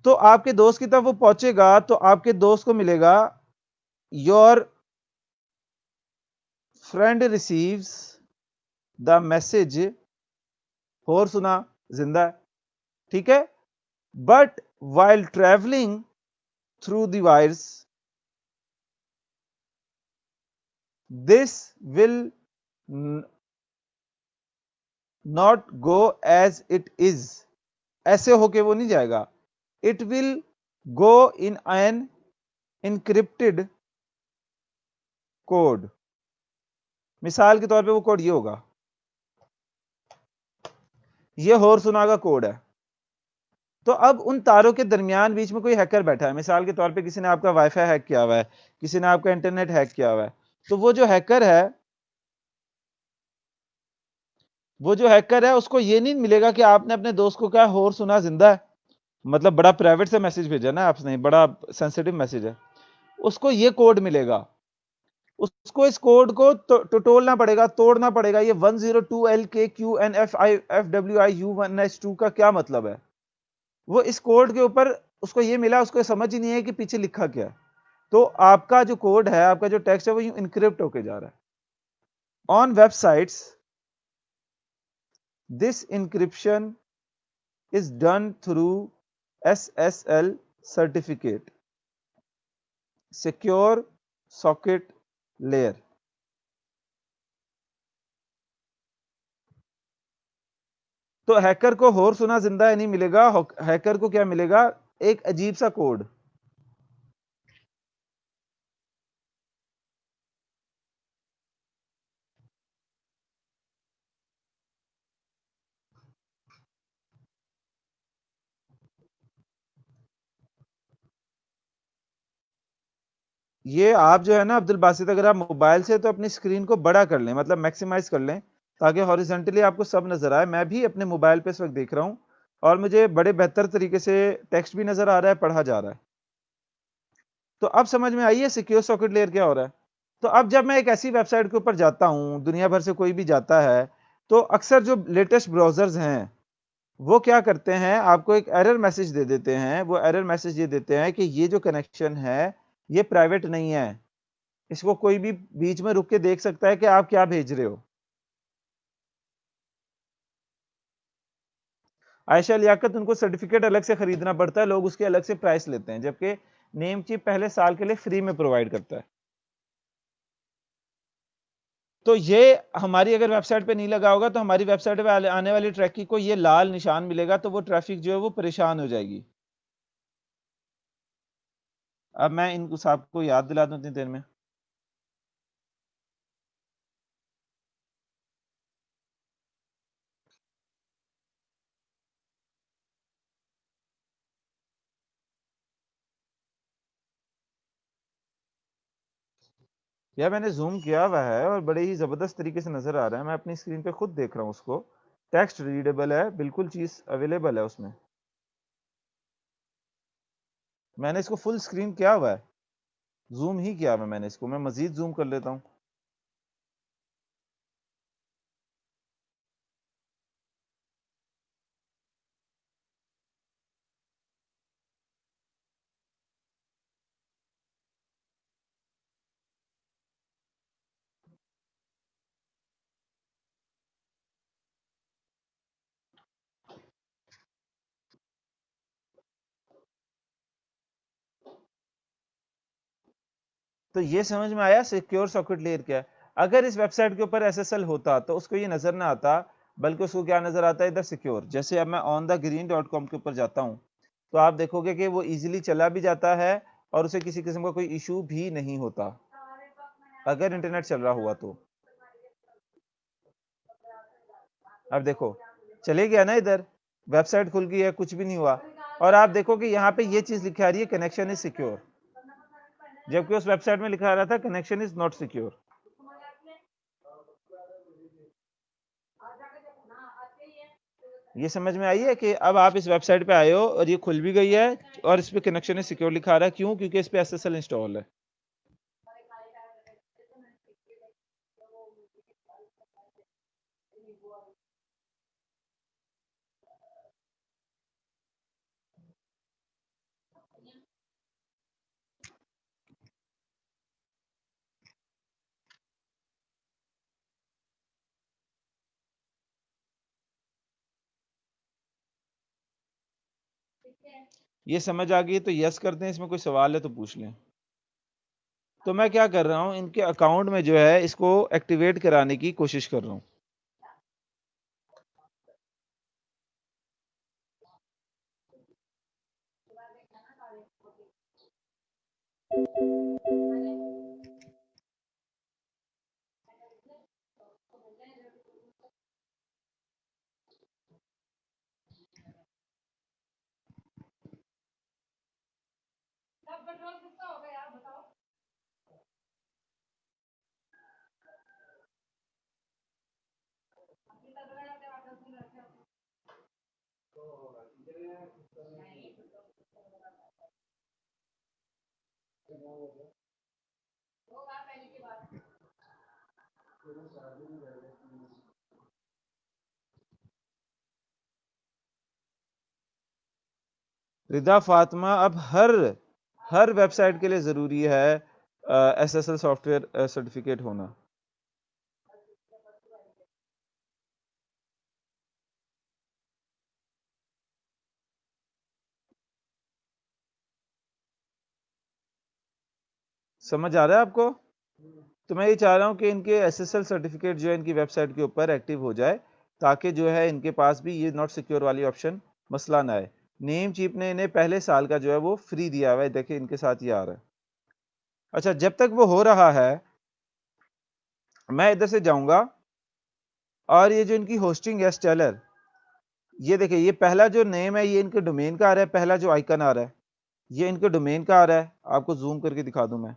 तो आपके दोस्त की तरफ वो पहुंचेगा तो आपके दोस्त को मिलेगा your friend receives the message और सुना जिंदा है, ठीक है। But while travelling through the wires this will not go as it is, ऐसे होके वो नहीं जाएगा, it will go in an encrypted code. मिसाल के तौर पे वो कोड ये होगा, ये होर सुना का कोड है। तो अब उन तारों के दरमियान बीच में कोई हैकर बैठा है, मिसाल के तौर पे किसी ने आपका वाईफाई हैक किया हुआ है, किसी ने आपका इंटरनेट हैक किया हुआ है, तो वो जो हैकर है उसको ये नहीं मिलेगा कि आपने अपने दोस्त को कहा होर सुना जिंदा है, मतलब बड़ा प्राइवेट से मैसेज भेजा ना आपने, बड़ा सेंसिटिव मैसेज है, उसको ये कोड मिलेगा, उसको इस कोड को टटोलना पड़ेगा, तोड़ना पड़ेगा। ये 102LKQNFIFWIU1H2 का क्या मतलब है, वो इस कोड के ऊपर उसको ये मिला, उसको समझ ही नहीं है कि पीछे लिखा क्या है। तो आपका जो कोड है, आपका जो टेक्स्ट है, वो यूं इनक्रिप्ट होके जा रहा है। On websites this encryption is done through SSL certificate, secure socket layer. तो हैकर को होर सुना जिंदा है नहीं मिलेगा, हैकर को क्या मिलेगा, एक अजीब सा कोड। ये आप जो है ना अब्दुल बासित, अगर आप मोबाइल से तो अपनी स्क्रीन को बड़ा कर लें, मतलब मैक्सिमाइज कर लें, ताकि हॉरिजेंटली आपको सब नजर आए। मैं भी अपने मोबाइल पे इस वक्त देख रहा हूं और मुझे बड़े बेहतर तरीके से टेक्स्ट भी नजर आ रहा है, पढ़ा जा रहा है। तो अब समझ में आई है सिक्योर सॉकेट लेयर क्या हो रहा है। तो अब जब मैं एक ऐसी वेबसाइट के ऊपर जाता हूं, दुनिया भर से कोई भी जाता है, तो अक्सर जो लेटेस्ट ब्राउजर्स हैं वो क्या करते हैं, आपको एक एरर मैसेज दे देते हैं। वो एरर मैसेज ये देते हैं कि ये जो कनेक्शन है ये प्राइवेट नहीं है, इसको कोई भी बीच में रुक के देख सकता है कि आप क्या भेज रहे हो। आयशा लियाकत, उनको सर्टिफिकेट अलग से खरीदना पड़ता है, लोग उसके अलग से प्राइस लेते हैं, जबकि नेम चिप पहले साल के लिए फ्री में प्रोवाइड करता है। तो ये हमारी अगर वेबसाइट पे नहीं लगा होगा तो हमारी वेबसाइट पे आने वाली ट्रैफिक को ये लाल निशान मिलेगा, तो वो ट्रैफिक जो है वो परेशान हो जाएगी। अब मैं इनको सबको याद दिला दूं इतनी देर में। यार मैंने जूम किया हुआ है और बड़े ही जबरदस्त तरीके से नजर आ रहा है, मैं अपनी स्क्रीन पे खुद देख रहा हूँ उसको, टेक्स्ट रीडेबल है, बिल्कुल चीज अवेलेबल है उसमें। मैंने इसको फुल स्क्रीन किया हुआ है, जूम ही किया हुआ मैंने इसको, मैं मजीद जूम कर लेता हूं। तो ये समझ में आया सिक्योर सॉकेट लेयर क्या है। अगर इस वेबसाइट के ऊपर एसएसएल होता तो उसको ये नजर ना आता, बल्कि उसको क्या नजर आता है इधर सिक्योर। जैसे अब मैं onthegreen.com के ऊपर जाता हूं तो आप देखोगे कि वो इजीली चला भी जाता है और उसे किसी किस्म का कोई इशू भी नहीं होता अगर इंटरनेट चल रहा हुआ तो। अब देखो चले गया ना, इधर वेबसाइट खुल गई है, कुछ भी नहीं हुआ। और आप देखो कि यहाँ पे ये चीज लिखी आ रही है कनेक्शन इज सिक्योर, जबकि उस वेबसाइट में लिखा आ रहा था कनेक्शन इज नॉट सिक्योर। ये समझ में आई है कि अब आप इस वेबसाइट पे आए हो और ये खुल भी गई है और इस पे कनेक्शन इज सिक्योर लिखा आ रहा है। क्यों? क्योंकि इस पे एसएसएल इंस्टॉल है। ये समझ आ गई तो यस करते हैं, इसमें कोई सवाल है तो पूछ लें। तो मैं क्या कर रहा हूं, इनके अकाउंट में जो है इसको एक्टिवेट कराने की कोशिश कर रहा हूं। रिदा फातिमा, अब हर वेबसाइट के लिए जरूरी है एसएसएल सॉफ्टवेयर सर्टिफिकेट होना। समझ आ रहा है आपको? तो मैं ये चाह रहा हूं कि इनके एसएसएल सर्टिफिकेट जो है इनकी वेबसाइट के ऊपर एक्टिव हो जाए, ताकि जो है इनके पास भी ये नॉट सिक्योर वाली ऑप्शन मसला ना आए। नेम चीप ने इन्हें पहले साल का जो है वो फ्री दिया हुआ है, देखिए इनके साथ ये आ रहा है। अच्छा, जब तक वो हो रहा है मैं इधर से जाऊंगा और ये जो इनकी होस्टिंग है स्टेलर, ये देखिए ये पहला जो नेम है ये इनके डोमेन का आ रहा है, पहला जो आइकन आ रहा है ये इनके डोमेन का आ रहा है। आपको जूम करके दिखा दूं मैं,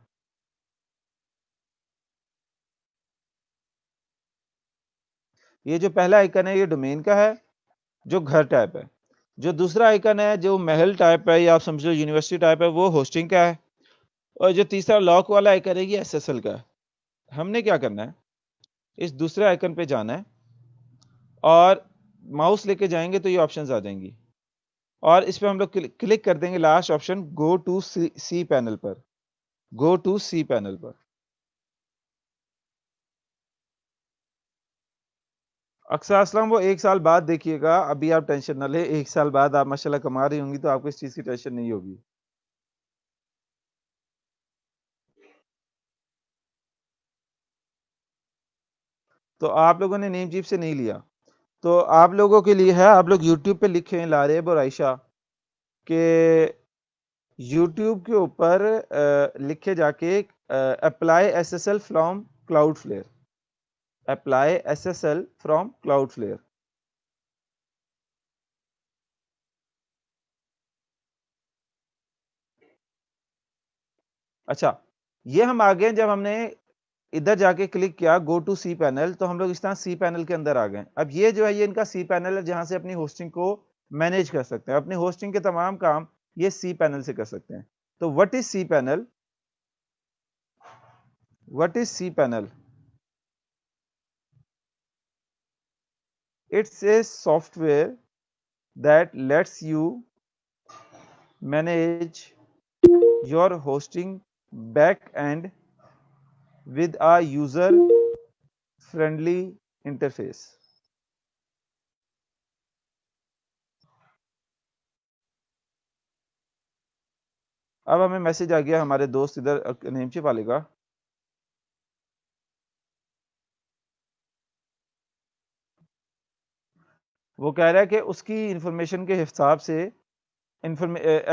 ये जो पहला आइकन है ये डोमेन का है जो घर टाइप है। जो दूसरा आइकन है जो महल टाइप है या आप समझो यूनिवर्सिटी टाइप है, वो होस्टिंग का है। और जो तीसरा लॉक वाला आइकन है ये एसएसएल का है। हमने क्या करना है, इस दूसरे आइकन पे जाना है और माउस लेके जाएंगे तो ये ऑप्शंस आ जाएंगी और इस पे हम लोग क्लिक कर देंगे last option, go to cPanel पर। गो टू सी पैनल पर। अक्सर असलम वो 1 साल बाद देखिएगा, अभी आप टेंशन ना ले, 1 साल बाद आप माशाल्लाह कमा रही होंगी तो आपको इस चीज की टेंशन नहीं होगी। तो आप लोगों ने नेम चीप से नहीं लिया तो आप लोगों के लिए है, आप लोग यूट्यूब पे लिखें लारेब और आयशा के, यूट्यूब के ऊपर लिखे जाके apply SSL from Cloudflare, apply SSL from Cloudflare. अच्छा, ये हम आ गए, जब हमने इधर जाके क्लिक किया गो टू सी पैनल तो हम लोग इस तरह सी पैनल के अंदर आ गए। अब ये जो है ये इनका सी पैनल है जहां से अपनी होस्टिंग को मैनेज कर सकते हैं, अपनी होस्टिंग के तमाम काम ये सी पैनल से कर सकते हैं। तो what is cPanel? What is cPanel? It's a software that lets you manage your hosting backend with a user friendly interface. अब हमें मैसेज आ गया हमारे दोस्त इधर नेमचिप वाले का। वो कह रहा है कि उसकी इंफॉर्मेशन के हिसाब से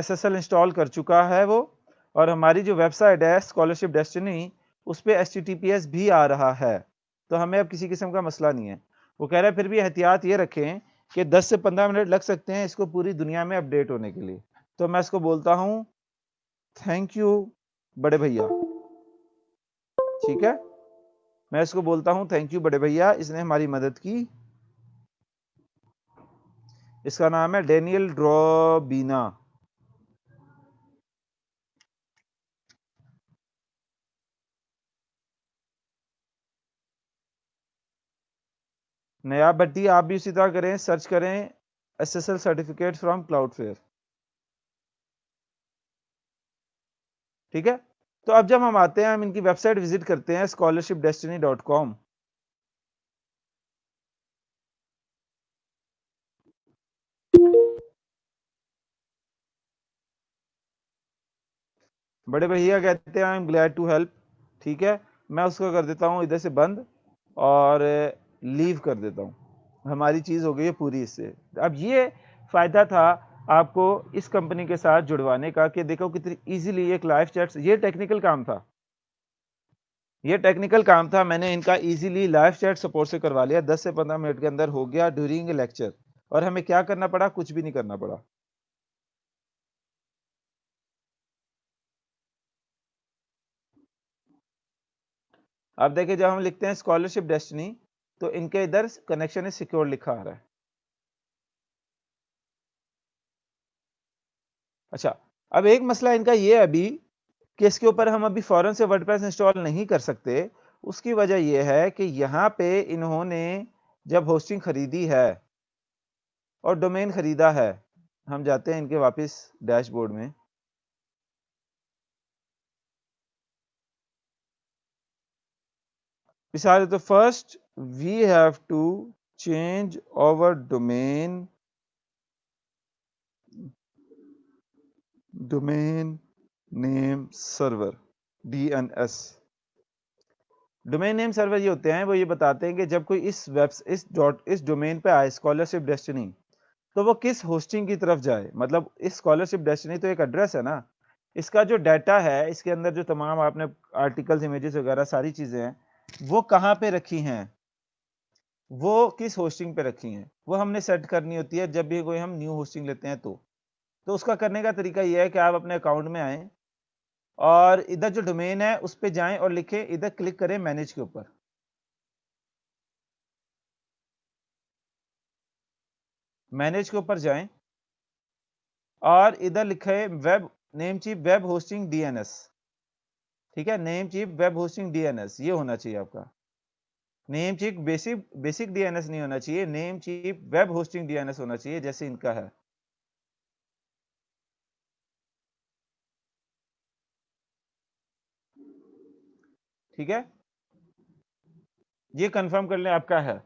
SSL इंस्टॉल कर चुका है वो, और हमारी जो वेबसाइट है स्कॉलरशिप डेस्टिनी, उस पे HTTPS भी आ रहा है, तो हमें अब किसी किस्म का मसला नहीं है। वो कह रहा है फिर भी एहतियात ये रखें कि 10 से 15 मिनट लग सकते हैं इसको पूरी दुनिया में अपडेट होने के लिए। तो मैं इसको बोलता हूं थैंक यू बड़े भैया, ठीक है, मैं इसको बोलता हूं थैंक यू बड़े भैया, इसने हमारी मदद की। इसका नाम है डेनियल ड्रॉबीना। नया भट्टी, आप भी उसी तरह करें, सर्च करें SSL सर्टिफिकेट फ्रॉम क्लाउडफ्लेयर, ठीक है। तो अब जब हम आते हैं, हम इनकी वेबसाइट विजिट करते हैं scholarshipdestiny.com। बड़े भैया कहते हैं I am glad to help, ठीक है, मैं उसको कर देता हूं इधर से बंद और लीव कर देता हूं। हमारी चीज हो गई है पूरी इससे। अब ये फायदा था आपको इस कंपनी के साथ जुड़वाने का कि देखो कितनी इजीली एक लाइव चैट, ये टेक्निकल काम था, ये टेक्निकल काम था, मैंने इनका इजीली लाइव चैट सपोर्ट से करवा लिया, 10 से 15 मिनट के अंदर हो गया ड्यूरिंग ए लेक्चर, और हमें क्या करना पड़ा? कुछ भी नहीं करना पड़ा। अब देखिए जब हम लिखते हैं स्कॉलरशिप डेस्टिनी, तो इनके इधर कनेक्शन इज सिक्योर लिखा आ रहा है। अच्छा, अब एक मसला इनका ये है अभी कि इसके ऊपर हम अभी फौरन से वर्डप्रेस इंस्टॉल नहीं कर सकते। उसकी वजह यह है कि यहाँ पे इन्होंने जब होस्टिंग खरीदी है और डोमेन खरीदा है, हम जाते हैं इनके वापस डैशबोर्ड में। Besides, the first we have to change our domain name server DNS। Domain name server ये होते हैं, वो ये बताते हैं कि जब कोई इस डोमेन पे आए स्कॉलरशिप डेस्टिनी, तो वो किस होस्टिंग की तरफ जाए। मतलब इस स्कॉलरशिप डेस्टिनी तो एक एड्रेस है ना, इसका जो डाटा है, इसके अंदर जो तमाम आपने आर्टिकल्स, इमेजेस वगैरह सारी चीजें हैं, वो कहाँ पे रखी हैं, वो किस होस्टिंग पे रखी हैं, वो हमने सेट करनी होती है जब भी कोई हम न्यू होस्टिंग लेते हैं। तो उसका करने का तरीका यह है कि आप अपने अकाउंट में आए और इधर जो डोमेन है उस पे जाएं और लिखें, इधर क्लिक करें मैनेज के ऊपर। मैनेज के ऊपर जाएं और इधर लिखे web name chief web hosting DNS, ठीक है, name chief web hosting DNS ये होना चाहिए आपका। नेम चीफ बेसिक डीएनएस नहीं होना चाहिए, name chief web hosting DNS होना चाहिए जैसे इनका है। ठीक है, ये कंफर्म कर लें आपका है।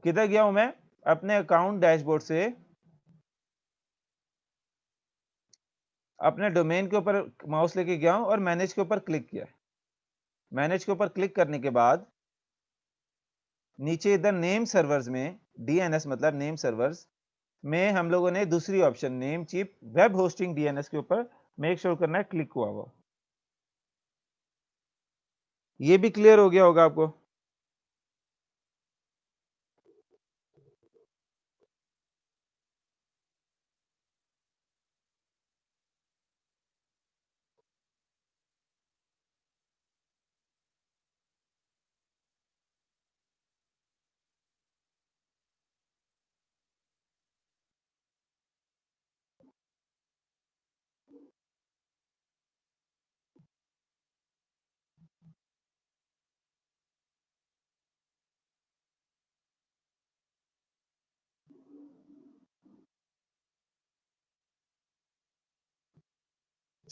किधर गया हूं मैं? अपने अकाउंट डैशबोर्ड से अपने डोमेन के ऊपर माउस लेके गया हूं और मैनेज के ऊपर क्लिक किया। मैनेज के ऊपर क्लिक करने के बाद नीचे इधर नेम सर्वर्स में, डीएनएस मतलब नेम सर्वर्स में, हम लोगों ने दूसरी option Namecheap web hosting DNS के ऊपर मेक श्योर करना है क्लिक हुआ हुआ। ये भी क्लियर हो गया होगा आपको।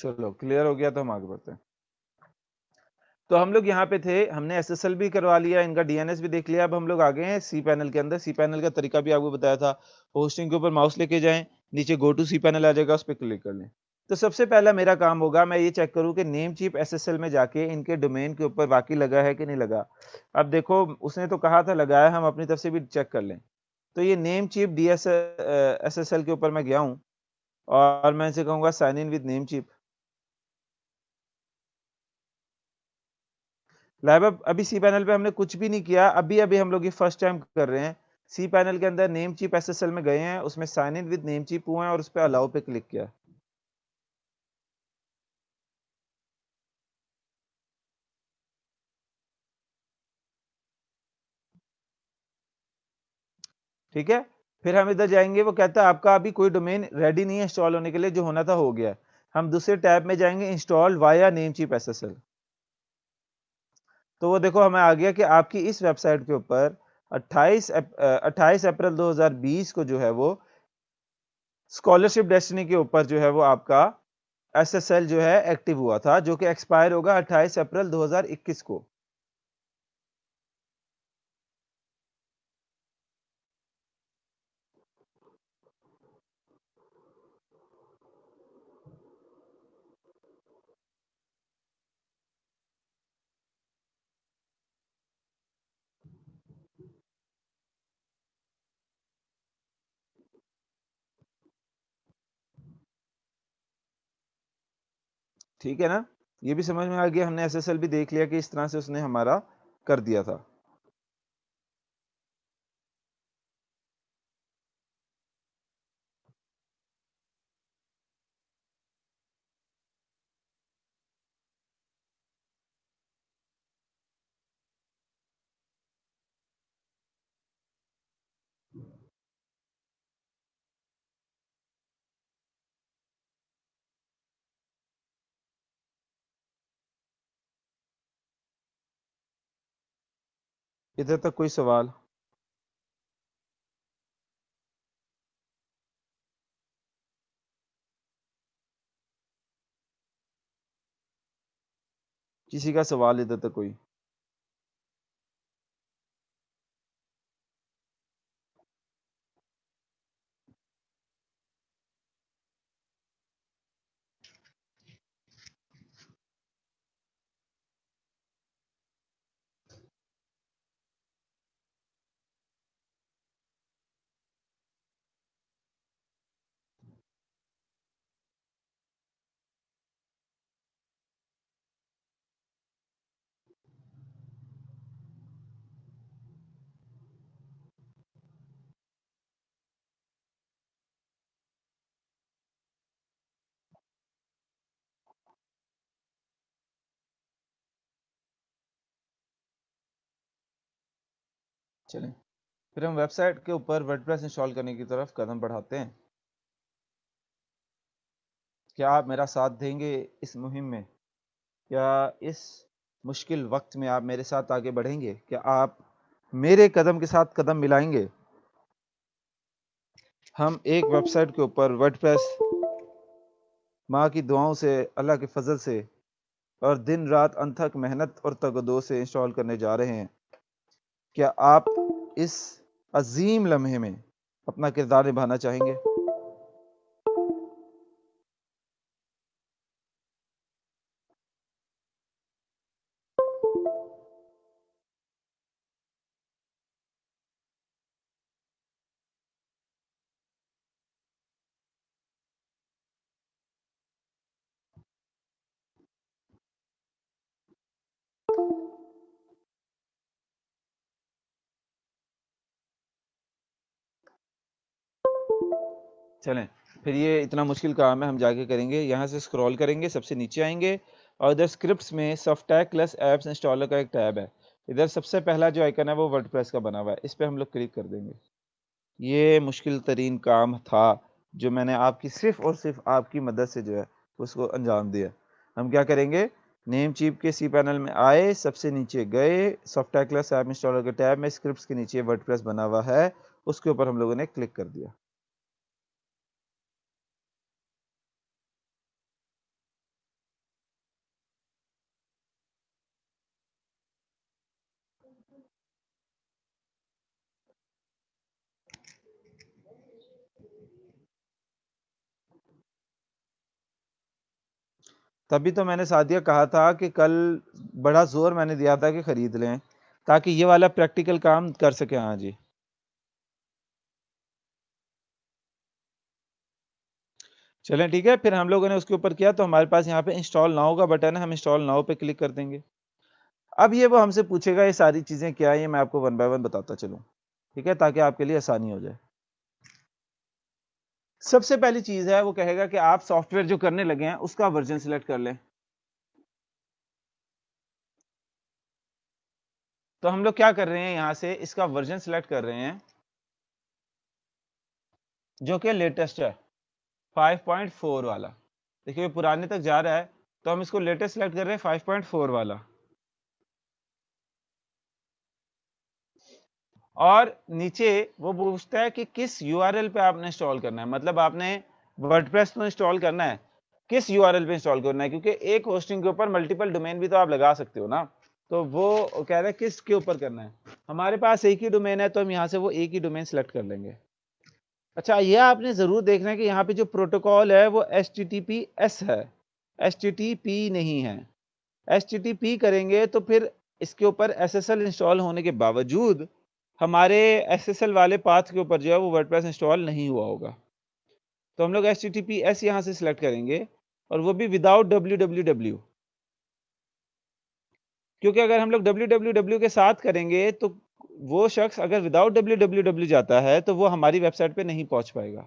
चलो क्लियर हो गया, तो हम आगे बढ़ते हैं। तो हम लोग यहाँ पे थे, हमने एसएसएल भी करवा लिया, इनका डीएनएस भी देख लिया। अब हम लोग आ गए हैं सी पैनल के अंदर। सी पैनल का तरीका भी आपको बताया था। होस्टिंग के ऊपर माउस लेके जाएं, नीचे गो टू सी पैनल आ जाएगा, उस पर क्लिक कर लें। तो सबसे पहला मेरा काम होगा, मैं ये चेक करूं कि नेम चिप एसएसएल में जाके इनके डोमेन के ऊपर वाकई लगा है कि नहीं लगा। अब देखो, उसने तो कहा था लगाया, हम अपनी तरफ से भी चेक कर लें। तो ये नेम चिप डीएस एसएसएल के ऊपर मैं गया हूँ और मैं इनसे कहूंगा sign in with Namecheap. Live अभी सी पैनल पे हमने कुछ भी नहीं किया, अभी अभी हम लोग ये फर्स्ट टाइम कर रहे हैं। सी पैनल के अंदर नेम चिप एसएसएल में गए हैं, उसमें sign in with Namecheap हुआ है और उस पर अलाउ पे क्लिक किया। ठीक है, फिर हम इधर जाएंगे, वो कहता है आपका अभी कोई डोमेन रेडी नहीं है इंस्टॉल होने के लिए, जो होना था हो गया है। हम दूसरे टैब में जाएंगे, install via name chip SSL. तो वो देखो हमें आ गया कि आपकी इस वेबसाइट के ऊपर 28 अप्रैल 2020 को जो है वो स्कॉलरशिप डेस्टिनी के ऊपर जो है वो आपका एसएसएल जो है एक्टिव हुआ था, जो कि एक्सपायर होगा 28 अप्रैल 2021 को। ठीक है ना, ये भी समझ में आ गया, हमने एसएसएल भी देख लिया कि इस तरह से उसने हमारा कर दिया था। इधर तक कोई सवाल? किसी का सवाल इधर तक कोई? चलें, फिर हम वेबसाइट के ऊपर वर्डप्रेस इंस्टॉल करने की तरफ कदम बढ़ाते हैं। क्या आप मेरा साथ देंगे इस मुहिम में? क्या इस मुश्किल वक्त में आप मेरे साथ आगे बढ़ेंगे? क्या आप मेरे कदम के साथ कदम मिलाएंगे? हम एक वेबसाइट के ऊपर वर्डप्रेस माँ की दुआओं से, अल्लाह के फजल से और दिन रात अनथक मेहनत और तगदो से इंस्टॉल करने जा रहे हैं। क्या आप इस अजीम लम्हे में अपना किरदार निभाना चाहेंगे? चलें, फिर ये इतना मुश्किल काम है, हम जाके करेंगे। यहाँ से स्क्रॉल करेंगे, सबसे नीचे आएंगे और इधर स्क्रिप्ट्स में सॉफ्टटैग प्लस एप्स इंस्टॉलर का एक टैब है। इधर सबसे पहला जो आइकन है वो वर्डप्रेस का बना हुआ है, इस पे हम लोग क्लिक कर देंगे। ये मुश्किल तरीन काम था जो मैंने आपकी सिर्फ और सिर्फ आपकी मदद से जो है उसको अंजाम दिया। हम क्या करेंगे, नेम चीप के सी पैनल में आए, सबसे नीचे गए, सॉफ्टटैग प्लस ऐप इंस्टॉलर के टैब में स्क्रिप्ट्स के नीचे वर्डप्रेस बना हुआ है, उसके ऊपर हम लोगों ने क्लिक कर दिया। तभी तो मैंने सादिया कहा था कि कल बड़ा जोर मैंने दिया था कि खरीद लें ताकि ये वाला प्रैक्टिकल काम कर सके। हाँ जी, चलें ठीक है। फिर हम लोगों ने उसके ऊपर किया तो हमारे पास यहाँ पे इंस्टॉल नाउ का बटन है, हम इंस्टॉल नाउ पे क्लिक कर देंगे। अब ये वो हमसे पूछेगा ये सारी चीज़ें क्या है, ये मैं आपको वन बाय वन बताता चलूँ, ठीक है, ताकि आपके लिए आसानी हो जाए। सबसे पहली चीज़ है वो कहेगा कि आप सॉफ्टवेयर जो करने लगे हैं उसका वर्जन सिलेक्ट कर लें। तो हम लोग क्या कर रहे हैं, यहां से इसका वर्जन सिलेक्ट कर रहे हैं जो कि लेटेस्ट है 5.4 वाला। देखिए पुराने तक जा रहा है तो हम इसको लेटेस्ट सिलेक्ट कर रहे हैं 5.4 वाला। और नीचे वो पूछता है कि किस यूआरएल पे आपने इंस्टॉल करना है, मतलब आपने वर्डप्रेस तो इंस्टॉल करना है, किस यूआरएल पे इंस्टॉल करना है, क्योंकि एक होस्टिंग के ऊपर मल्टीपल डोमेन भी तो आप लगा सकते हो ना। तो वो कह रहा है किस के ऊपर करना है। हमारे पास एक ही डोमेन है तो हम यहाँ से वो एक ही डोमेन सेलेक्ट कर लेंगे। अच्छा, ये आपने जरूर देखना है कि यहाँ पे जो प्रोटोकॉल है वो HTTPS है, HTTP नहीं है। HTTP करेंगे तो फिर इसके ऊपर SSL इंस्टॉल होने के बावजूद हमारे SSL वाले पाथ के ऊपर जो है वो वर्डप्रेस इंस्टॉल नहीं हुआ होगा। तो हम लोग HTTPS यहाँ से सिलेक्ट करेंगे और वो भी विदाउट www, क्योंकि अगर हम लोग www के साथ करेंगे तो वो शख्स अगर विदाउट www जाता है तो वो हमारी वेबसाइट पे नहीं पहुंच पाएगा।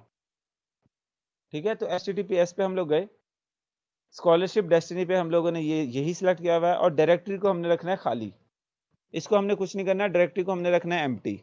ठीक है, तो HTTPS पे हम लोग गए, स्कॉलरशिप डेस्टिनी पे हम लोगों ने यही सिलेक्ट किया हुआ है और डायरेक्टरी को हमने रखना है खाली, इसको हमने कुछ नहीं करना है, डायरेक्टरी को हमने रखना है एम्प्टी।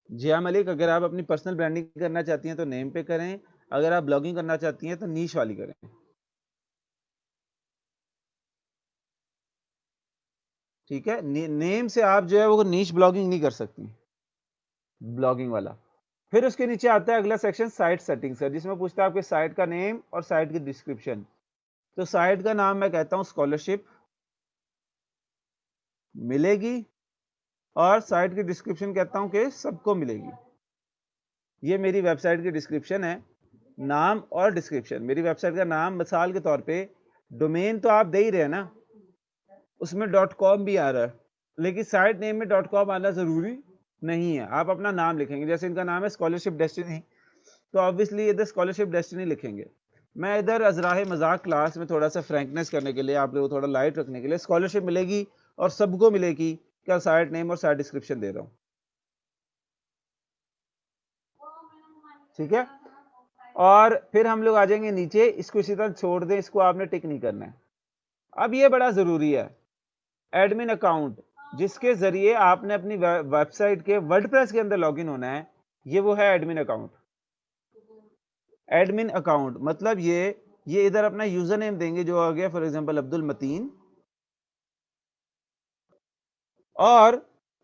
जिया मलिक, अगर आप अपनी पर्सनल ब्रांडिंग करना चाहती हैं तो नेम पे करें, अगर आप ब्लॉगिंग करना चाहती हैं तो नीश वाली करें। ठीक है, नेम से आप जो है वो नीश ब्लॉगिंग नहीं कर सकती, ब्लॉगिंग वाला। फिर उसके नीचे आता है अगला सेक्शन साइट सेटिंग्स है, जिसमें पूछता है आपके साइट का नेम और साइट की डिस्क्रिप्शन। तो साइट का नाम मैं कहता हूं स्कॉलरशिप मिलेगी, और साइट की डिस्क्रिप्शन कहता हूं कि सबको मिलेगी। ये मेरी वेबसाइट की डिस्क्रिप्शन है, नाम और डिस्क्रिप्शन। मेरी वेबसाइट का नाम मिसाल के तौर पे, डोमेन तो आप दे ही रहे हैं ना, उसमें .com भी आ रहा है, लेकिन साइट नेम में .com आना जरूरी नहीं है। आप अपना नाम लिखेंगे, जैसे इनका नाम है स्कॉलरशिप डेस्टिनी, तो ऑब्वियसली इधर स्कॉलरशिप डेस्टिनी लिखेंगे। मैं इधर अजराह मजाक क्लास में थोड़ा सा फ्रैंकनेस करने के लिए, आप लोगों को थोड़ा लाइट रखने के लिए स्कॉलरशिप मिलेगी और सबको मिलेगी क्या साइट नेम और साइट डिस्क्रिप्शन दे रहा हूं। ठीक है, और फिर हम लोग आ जाएंगे नीचे, इसको इसी तरह छोड़ दें, इसको आपने टिक नहीं करना है। अब ये बड़ा जरूरी है, एडमिन अकाउंट जिसके जरिए आपने अपनी वेबसाइट के वर्डप्रेस के अंदर लॉगिन होना है, ये वो है एडमिन अकाउंट। एडमिन अकाउंट मतलब ये इधर अपना यूजर नेम देंगे जो आ गया फॉर एग्जांपल अब्दुल मतीन, और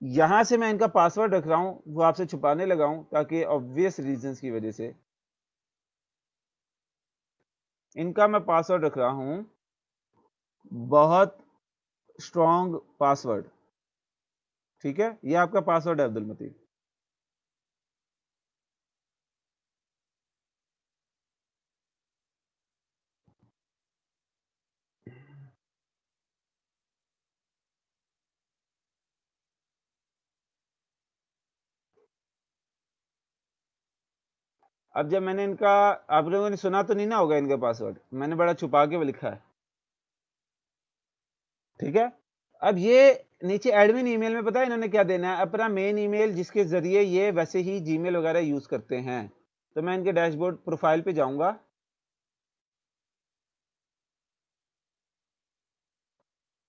यहां से मैं इनका पासवर्ड रख रहा हूं, वो आपसे छुपाने लगा हूं ताकि ऑब्वियस रीजंस की वजह से इनका मैं पासवर्ड रख रहा हूं बहुत स्ट्रॉन्ग पासवर्ड। ठीक है, ये आपका पासवर्ड है अब्दुल मतीन। अब जब मैंने इनका, आप लोगों ने सुना तो नहीं ना होगा इनका पासवर्ड, मैंने बड़ा छुपा के वो लिखा है। ठीक है, अब ये नीचे एडमिन ईमेल में पता है इन्होंने क्या देना है, अपना मेन ईमेल जिसके जरिए ये वैसे ही जीमेल वगैरह यूज करते हैं। तो मैं इनके डैशबोर्ड प्रोफाइल पे जाऊंगा,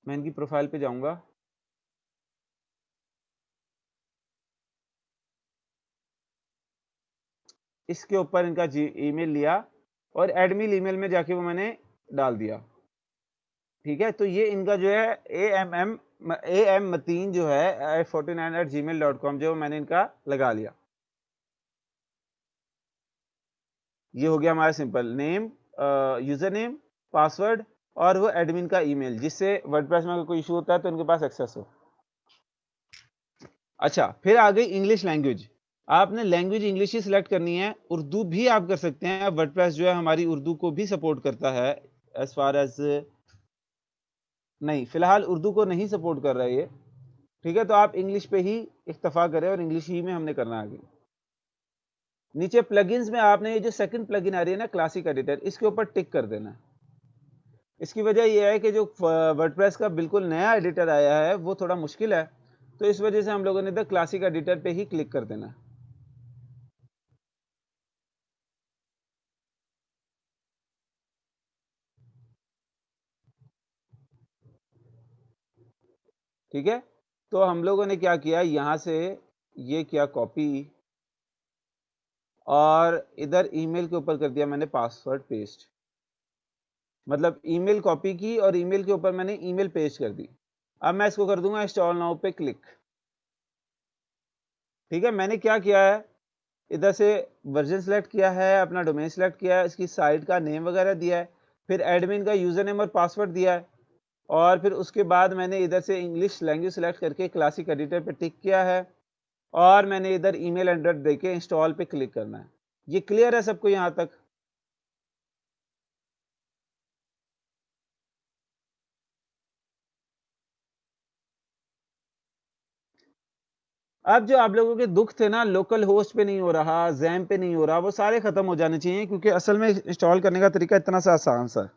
मैं इनकी प्रोफाइल पे जाऊंगा, इसके ऊपर इनका ईमेल लिया और एडमिन ईमेल में जाके वो मैंने डाल दिया। ठीक है, तो ये इनका जो है AMM mteen जो है 49@gmail.com जो मैंने इनका लगा लिया। ये हो गया हमारा simple name, user name, password और वो एडमिन का ईमेल, जिससे वर्डप्रेस में अगर कोई इशू होता है तो इनके पास एक्सेस हो। अच्छा, फिर आ गई इंग्लिश लैंग्वेज। आपने लैंग्वेज इंग्लिश ही सिलेक्ट करनी है, उर्दू भी आप कर सकते हैं। वर्डप्रेस जो है हमारी उर्दू को भी सपोर्ट करता है एज फार एज, नहीं फिलहाल उर्दू को नहीं सपोर्ट कर रहा है ये, ठीक है। तो आप इंग्लिश पे ही इक्तफा करें और इंग्लिश ही में हमने करना है आगे। नीचे प्लगइन्स में आपने ये जो सेकंड प्लगइन आ रही है ना क्लासिक एडिटर, इसके ऊपर टिक कर देना है। इसकी वजह यह है कि जो वर्डप्रेस का बिल्कुल नया एडिटर आया है वो थोड़ा मुश्किल है, तो इस वजह से हम लोगों ने इधर क्लासिक एडिटर पे ही क्लिक कर देना है। ठीक है, तो हम लोगों ने क्या किया, यहां से ये किया कॉपी और इधर ईमेल के ऊपर कर दिया मैंने पासवर्ड पेस्ट, मतलब ईमेल कॉपी की और ईमेल के ऊपर मैंने ईमेल पेस्ट कर दी। अब मैं इसको कर दूंगा इंस्टॉल नाउ पे क्लिक। ठीक है, मैंने क्या किया है, इधर से वर्जन सेलेक्ट किया है, अपना डोमेन सेलेक्ट किया है, इसकी साइट का नेम वगैरह दिया है, फिर एडमिन का यूजर नेम और पासवर्ड दिया है, और फिर उसके बाद मैंने इधर से इंग्लिश लैंग्वेज सेलेक्ट करके क्लासिक एडिटर पे टिक किया है, और मैंने इधर ईमेल एड्रेस देके इंस्टॉल पे क्लिक करना है। ये क्लियर है सबको यहां तक? अब जो आप लोगों के दुख थे ना, लोकल होस्ट पे नहीं हो रहा, जैम पे नहीं हो रहा, वो सारे खत्म हो जाने चाहिए, क्योंकि असल में इंस्टॉल करने का तरीका इतना सा आसान सा है।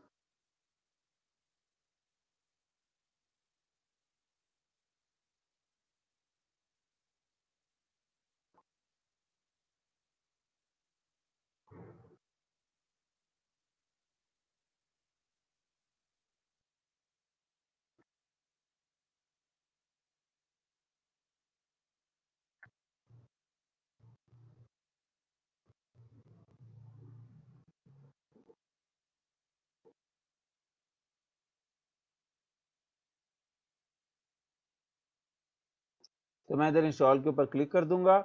तो मैं इधर इंस्टॉल के ऊपर क्लिक कर दूंगा।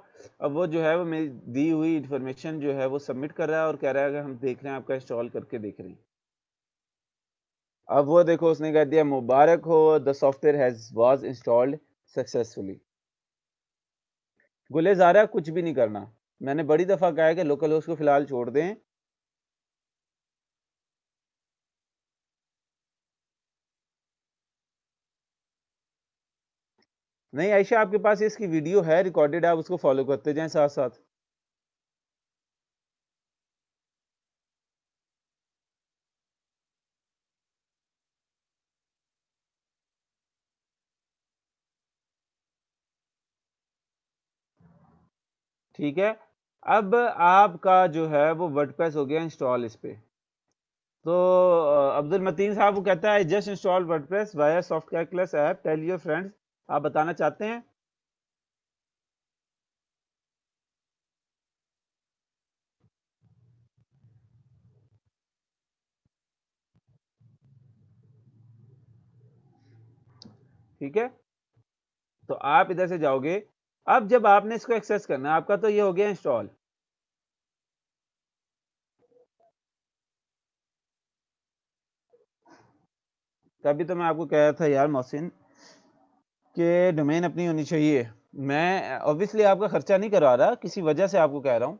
अब वो जो है वो मेरी दी हुई इंफॉर्मेशन जो है वो सबमिट कर रहा है और कह रहा है कि हम देख रहे हैं, आपका इंस्टॉल करके देख रहे हैं। अब वो देखो उसने कह दिया मुबारक हो, the software has was installed successfully. गुलेजारा कुछ भी नहीं करना, मैंने बड़ी दफा कहा है कि लोकल होस्ट को फिलहाल छोड़ दें। नहीं आयशा, आपके पास इसकी वीडियो है रिकॉर्डेड, आप उसको फॉलो करते जाएं साथ साथ। ठीक है, अब आपका जो है वो वर्डप्रेस हो गया इंस्टॉल इस पे। तो अब्दुल मतीन साहब वो कहता है just install WordPress via Softaculous app, tell your friends. आप बताना चाहते हैं? ठीक है, तो आप इधर से जाओगे। अब जब आपने इसको एक्सेस करना है, आपका तो ये हो गया इंस्टॉल। तभी तो मैं आपको कह रहा था यार मोहसिन कि डोमेन अपनी होनी चाहिए। मैं ऑब्वियसली आपका खर्चा नहीं करवा रहा, किसी वजह से आपको कह रहा हूं।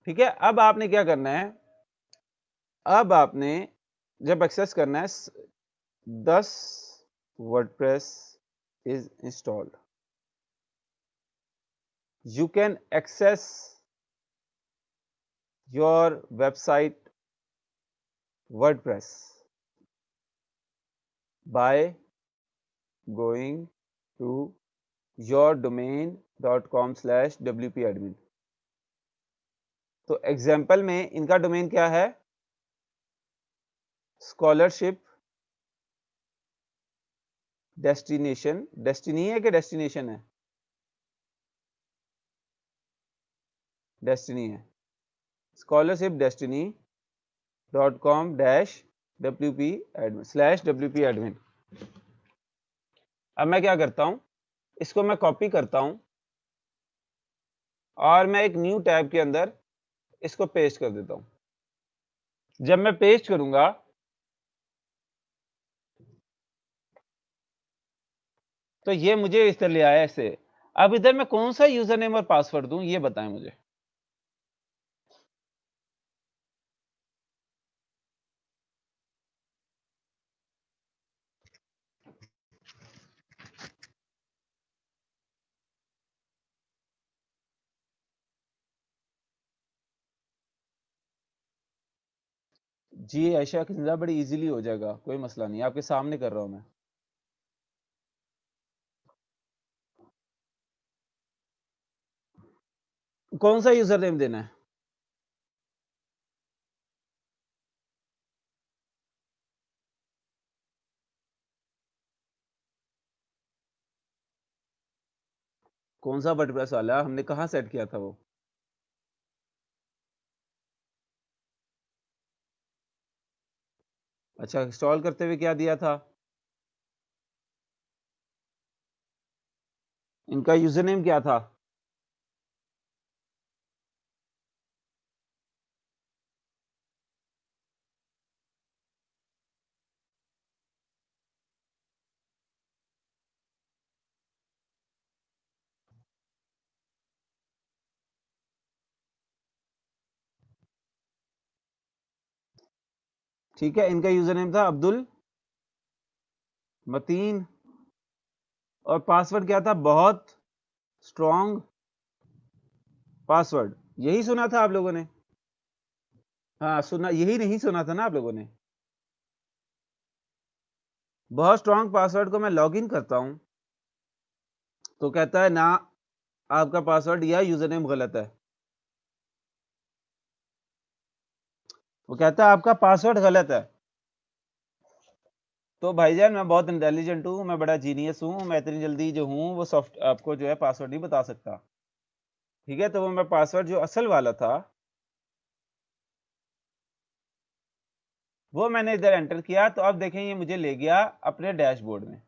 ठीक है, अब आपने क्या करना है, अब आपने जब एक्सेस करना है 10 WordPress is installed, you can access your website WordPress by going to yourdomain.com/wp-admin। तो एग्जाम्पल में इनका डोमेन क्या है, स्कॉलरशिप डेस्टिनेशन, डेस्टिनी है कि डेस्टिनेशन है? डेस्टिनी है, स्कॉलरशिप डेस्टिनी .com-wp-admin/wp-admin। अब मैं क्या करता हूं, इसको मैं कॉपी करता हूं और मैं एक न्यू टैब के अंदर इसको पेस्ट कर देता हूं। जब मैं पेस्ट करूंगा तो ये मुझे इस तरह ले आया ऐसे। अब इधर मैं कौन सा यूजर नेम और पासवर्ड दूं, ये बताएं मुझे। जी ऐशा की जिंदा बड़ी इजीली हो जाएगा, कोई मसला नहीं, आपके सामने कर रहा हूं मैं। कौन सा यूजर नेम देना है? कौन सा वर्डप्रेस वाला, हमने कहाँ सेट किया था वो? अच्छा, इंस्टॉल करते हुए क्या दिया था? इनका यूजर नेम क्या था? ठीक है, इनका यूजर नेम था अब्दुल मतीन और पासवर्ड क्या था? बहुत स्ट्रॉन्ग पासवर्ड। यही सुना था आप लोगों ने? हाँ सुना, यही नहीं सुना था ना आप लोगों ने? बहुत स्ट्रॉन्ग पासवर्ड को मैं लॉगिन करता हूं तो कहता है ना, आपका पासवर्ड या यूजर नेम गलत है। वो कहता है आपका पासवर्ड गलत है। तो भाईजान मैं बहुत इंटेलिजेंट हूँ, मैं बड़ा जीनियस हूँ, मैं इतनी जल्दी जो हूँ वो सॉफ्ट आपको जो है पासवर्ड नहीं बता सकता। ठीक है, तो वो मैं पासवर्ड जो असल वाला था वो मैंने इधर एंटर किया, तो अब देखें ये मुझे ले गया अपने डैशबोर्ड में।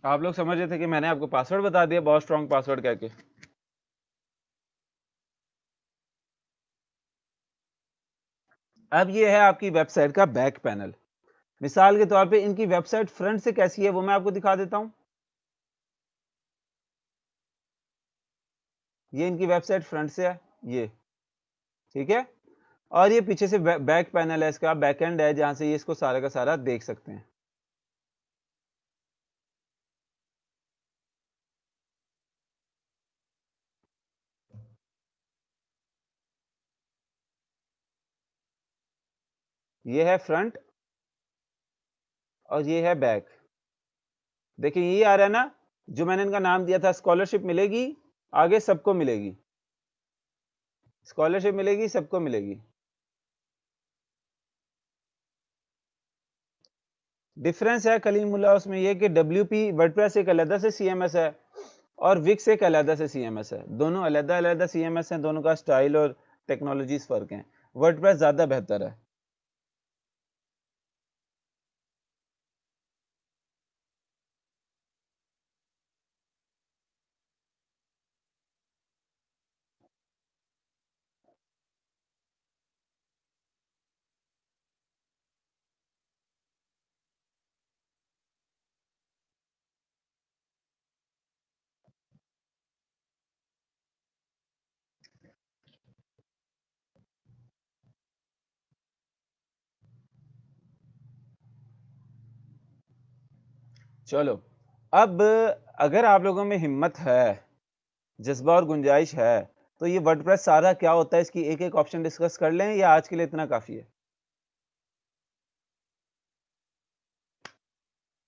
आप लोग समझ रहे थे कि मैंने आपको पासवर्ड बता दिया, बहुत स्ट्रॉन्ग पासवर्ड कह के। अब ये है आपकी वेबसाइट का बैक पैनल। मिसाल के तौर पे इनकी वेबसाइट फ्रंट से कैसी है वो मैं आपको दिखा देता हूं। ये इनकी वेबसाइट फ्रंट से है, ये ठीक है। और ये पीछे से बैक पैनल है, इसका बैक एंड है जहां से ये इसको सारा का सारा देख सकते हैं। ये है फ्रंट और ये है बैक। देखिए ये आ रहा है ना, जो मैंने इनका नाम दिया था, स्कॉलरशिप मिलेगी, आगे सबको मिलेगी, स्कॉलरशिप मिलेगी, सबको मिलेगी। डिफरेंस है कलीमुल्लाह उसमें ये कि WP वर्डप्रेस एक अलग से CMS है और विक्स एक अलग से CMS है। दोनों अलग अलग CMS हैं, दोनों का स्टाइल और टेक्नोलॉजीज फर्क हैं। वर्डप्रेस ज्यादा बेहतर है। चलो, अब अगर आप लोगों में हिम्मत है, जज्बा और गुंजाइश है, तो ये वर्डप्रेस सारा क्या होता है इसकी एक एक ऑप्शन डिस्कस कर लें, या आज के लिए इतना काफी है?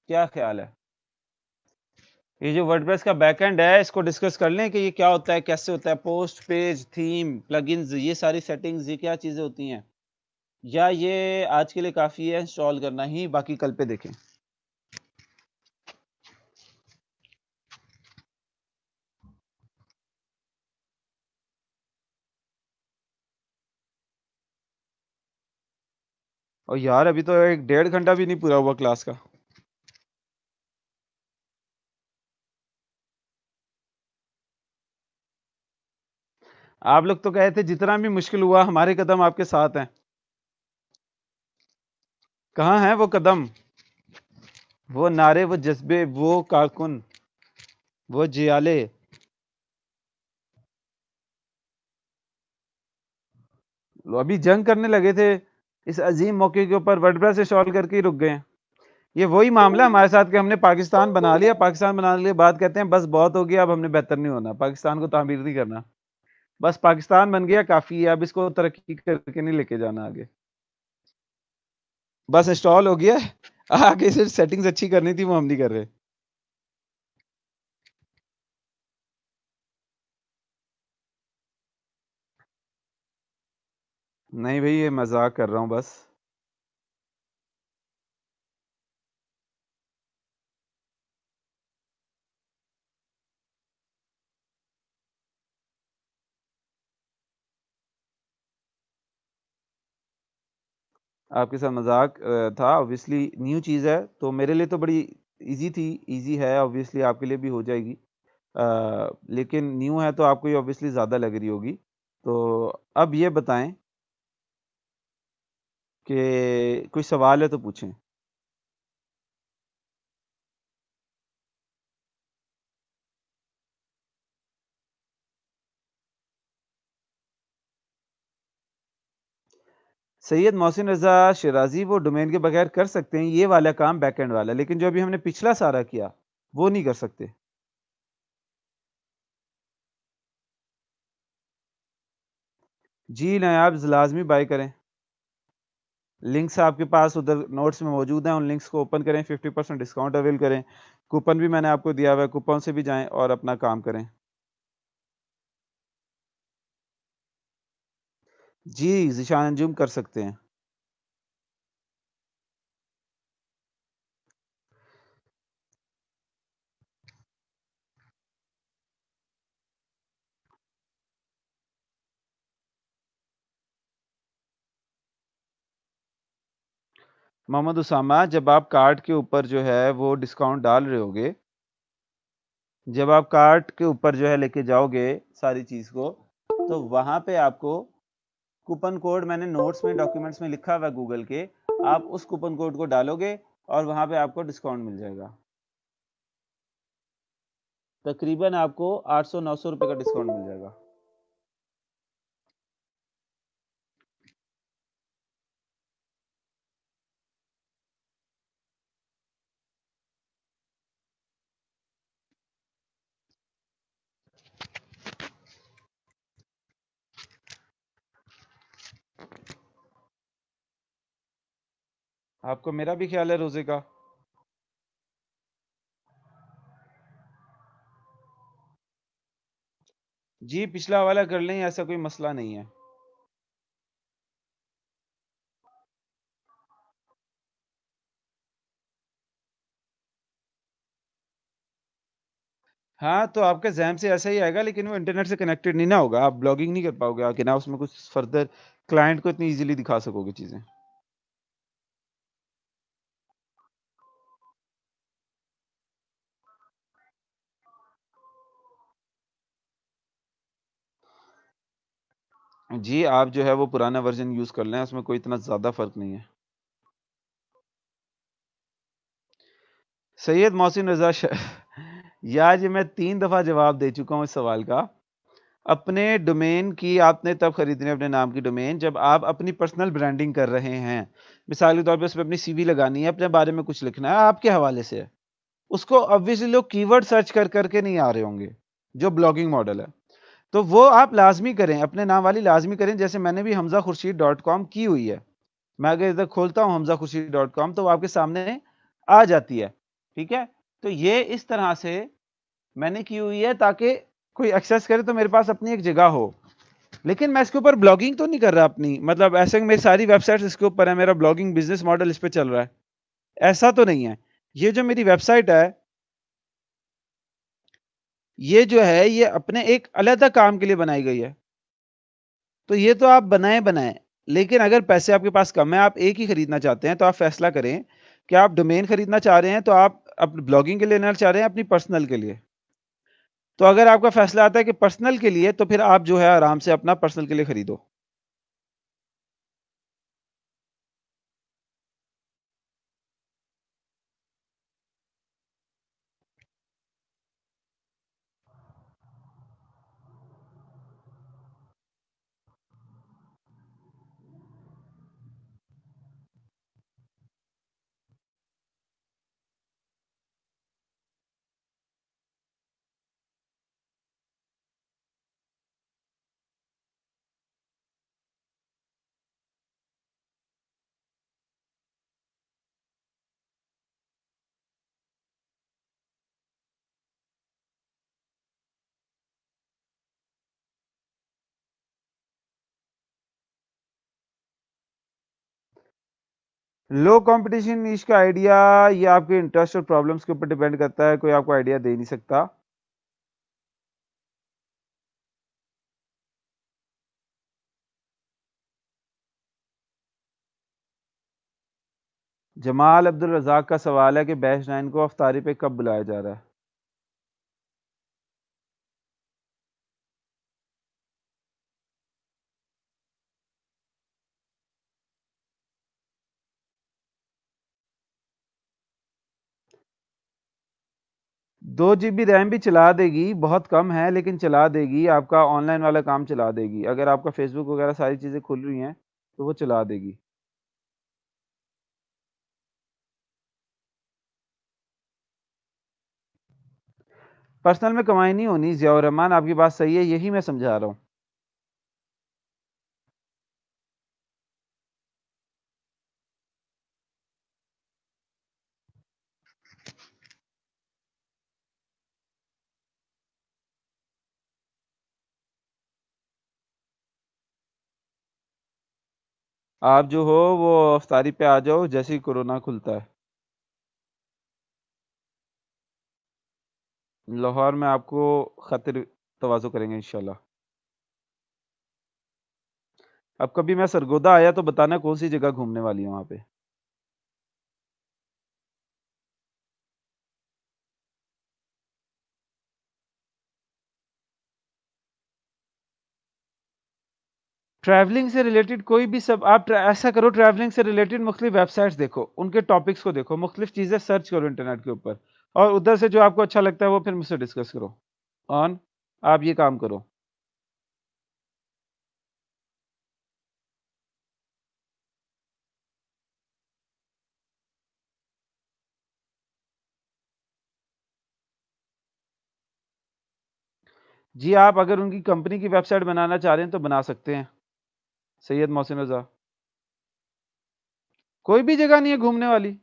क्या ख्याल है? ये जो वर्डप्रेस का बैकएंड है इसको डिस्कस कर लें कि ये क्या होता है, कैसे होता है, पोस्ट, पेज, थीम, प्लगइन्स, ये सारी सेटिंग्स, ये क्या चीजें होती हैं। या ये आज के लिए काफ़ी है इंस्टॉल करना ही, बाकी कल पे देखें। और यार अभी तो 1 डेढ़ घंटा भी नहीं पूरा हुआ क्लास का। आप लोग तो कहे थे जितना भी मुश्किल हुआ हमारे कदम आपके साथ हैं। कहाँ हैं वो कदम, वो नारे, वो जज्बे, वो कारकुन, वो जियाले। अभी जंग करने लगे थे, इस अजीम मौके के ऊपर वर्डप्रेस इंस्टॉल करके ही रुक गए हैं। ये वही मामला हमारे साथ कि हमने पाकिस्तान बना लिया, पाकिस्तान बनाने के बाद कहते हैं बस बहुत हो गया, अब हमने बेहतर नहीं होना, पाकिस्तान को तामीर नहीं करना, बस पाकिस्तान बन गया काफी है, अब इसको तरक्की करके नहीं लेके जाना आगे। बस इंस्टॉल हो गया, आगे सिर्फ सेटिंग्स अच्छी करनी थी, वो हम नहीं कर रहे। नहीं भाई, ये मजाक कर रहा हूँ बस। आपके साथ मजाक था। ऑब्वियसली न्यू चीज़ है तो मेरे लिए तो बड़ी इजी थी, इजी है, ऑब्वियसली आपके लिए भी हो जाएगी। लेकिन न्यू है तो आपको ये ऑब्वियसली ज़्यादा लग रही होगी। तो अब ये बताएं कि कोई सवाल है तो पूछें। सैयद मोहसिन रजा शिराजी वो डोमेन के बगैर कर सकते हैं ये वाला काम, बैकएंड वाला, लेकिन जो अभी हमने पिछला सारा किया वो नहीं कर सकते। जी नायाब, लाजमी बाय करें। लिंक्स आपके पास उधर नोट्स में मौजूद हैं, उन लिंक्स को ओपन करें, 50% डिस्काउंट अवेल करें। कूपन भी मैंने आपको दिया हुआ है, कूपन से भी जाएं और अपना काम करें। जी ज़ीशान अंजुम कर सकते हैं। मोहम्मद उसामा, जब आप कार्ड के ऊपर जो है वो डिस्काउंट डाल रहे होगे, जब आप कार्ट के ऊपर जो है लेके जाओगे सारी चीज़ को, तो वहां पे आपको कूपन कोड, मैंने नोट्स में डॉक्यूमेंट्स में लिखा हुआ है गूगल के, आप उस कूपन कोड को डालोगे और वहां पे आपको डिस्काउंट मिल जाएगा। तकरीबन आपको 800-900 रुपए का डिस्काउंट मिल जाएगा। आपको मेरा भी ख्याल है रोजे का। जी पिछला वाला कर लें, ऐसा कोई मसला नहीं है। हाँ तो आपके जहन से ऐसा ही आएगा, लेकिन वो इंटरनेट से कनेक्टेड नहीं ना होगा, आप ब्लॉगिंग नहीं कर पाओगे आके, ना उसमें कुछ फर्दर क्लाइंट को इतनी इजीली दिखा सकोगे चीजें। जी आप जो है वो पुराना वर्जन यूज कर लें, उसमें कोई इतना ज्यादा फर्क नहीं है। सैयद मोहसिन रजा यार ये मैं 3 दफा जवाब दे चुका हूँ इस सवाल का। अपने डोमेन की आपने तब खरीदनी है, अपने नाम की डोमेन, जब आप अपनी पर्सनल ब्रांडिंग कर रहे हैं। मिसाल के तौर पे उसमें अपनी सीवी लगानी है, अपने बारे में कुछ लिखना है, आपके हवाले से है, उसको ऑब्वियसली लोग कीवर्ड सर्च कर करके नहीं आ रहे होंगे, जो ब्लॉगिंग मॉडल है, तो वो आप लाजमी करें, अपने नाम वाली लाजमी करें। जैसे मैंने भी हमजाखुर्शीद.com की हुई है, मैं अगर इधर खोलता हूँ हमजाखुर्शीद.com तो वो आपके सामने आ जाती है। ठीक है, तो ये इस तरह से मैंने की हुई है ताकि कोई एक्सेस करे तो मेरे पास अपनी एक जगह हो। लेकिन मैं इसके ऊपर ब्लॉगिंग तो नहीं कर रहा अपनी, मतलब ऐसे मेरी सारी वेबसाइट्स इसके ऊपर है, मेरा ब्लॉगिंग बिजनेस मॉडल इस पे चल रहा है, ऐसा तो नहीं है। ये जो मेरी वेबसाइट है, ये जो है ये अपने एक अलग काम के लिए बनाई गई है। तो ये तो आप बनाए बनाए, लेकिन अगर पैसे आपके पास कम है, आप एक ही खरीदना चाहते हैं, तो आप फैसला करें कि आप डोमेन खरीदना चाह रहे हैं, तो आप अपनी ब्लॉगिंग के लिए लेना चाह रहे हैं, अपनी पर्सनल के लिए। तो अगर आपका फैसला आता है कि पर्सनल के लिए, तो फिर आप जो है आराम से अपना पर्सनल के लिए खरीदो। लो कंपटीशन नीश का आइडिया, ये आपके इंटरेस्ट और प्रॉब्लम्स के ऊपर डिपेंड करता है, कोई आपको आइडिया दे नहीं सकता। जमाल अब्दुल रजाक का सवाल है कि बैच 9 को अफ्तारी पे कब बुलाया जा रहा है। दो जीबी रैम भी चला देगी, बहुत कम है लेकिन चला देगी, आपका ऑनलाइन वाला काम चला देगी, अगर आपका फेसबुक वगैरह सारी चीज़ें खुल रही हैं तो वो चला देगी। पर्सनल में कमाई नहीं होनी जियाउर रहमान, आपकी बात सही है, यही मैं समझा रहा हूँ। आप जो हो वो अफ्तारी पे आ जाओ जैसे ही कोरोना खुलता है। लाहौर में आपको खतिर तवाज़ो करेंगे इंशाल्लाह। अब कभी मैं सरगोदा आया तो बताना कौन सी जगह घूमने वाली है वहाँ पे। ट्रैवलिंग से रिलेटेड कोई भी सब आप ऐसा करो, ट्रैवलिंग से रिलेटेड मुख्तलिफ वेबसाइट्स देखो, उनके टॉपिक्स को देखो, मुख्तलिफ चीज़ें सर्च करो इंटरनेट के ऊपर, और उधर से जो आपको अच्छा लगता है वो फिर मुझसे डिस्कस करो। ऑन, आप ये काम करो। जी, आप अगर उनकी कंपनी की वेबसाइट बनाना चाह रहे हैं तो बना सकते हैं। सैयद मोहसिन रजा, कोई भी जगह नहीं है घूमने वाली।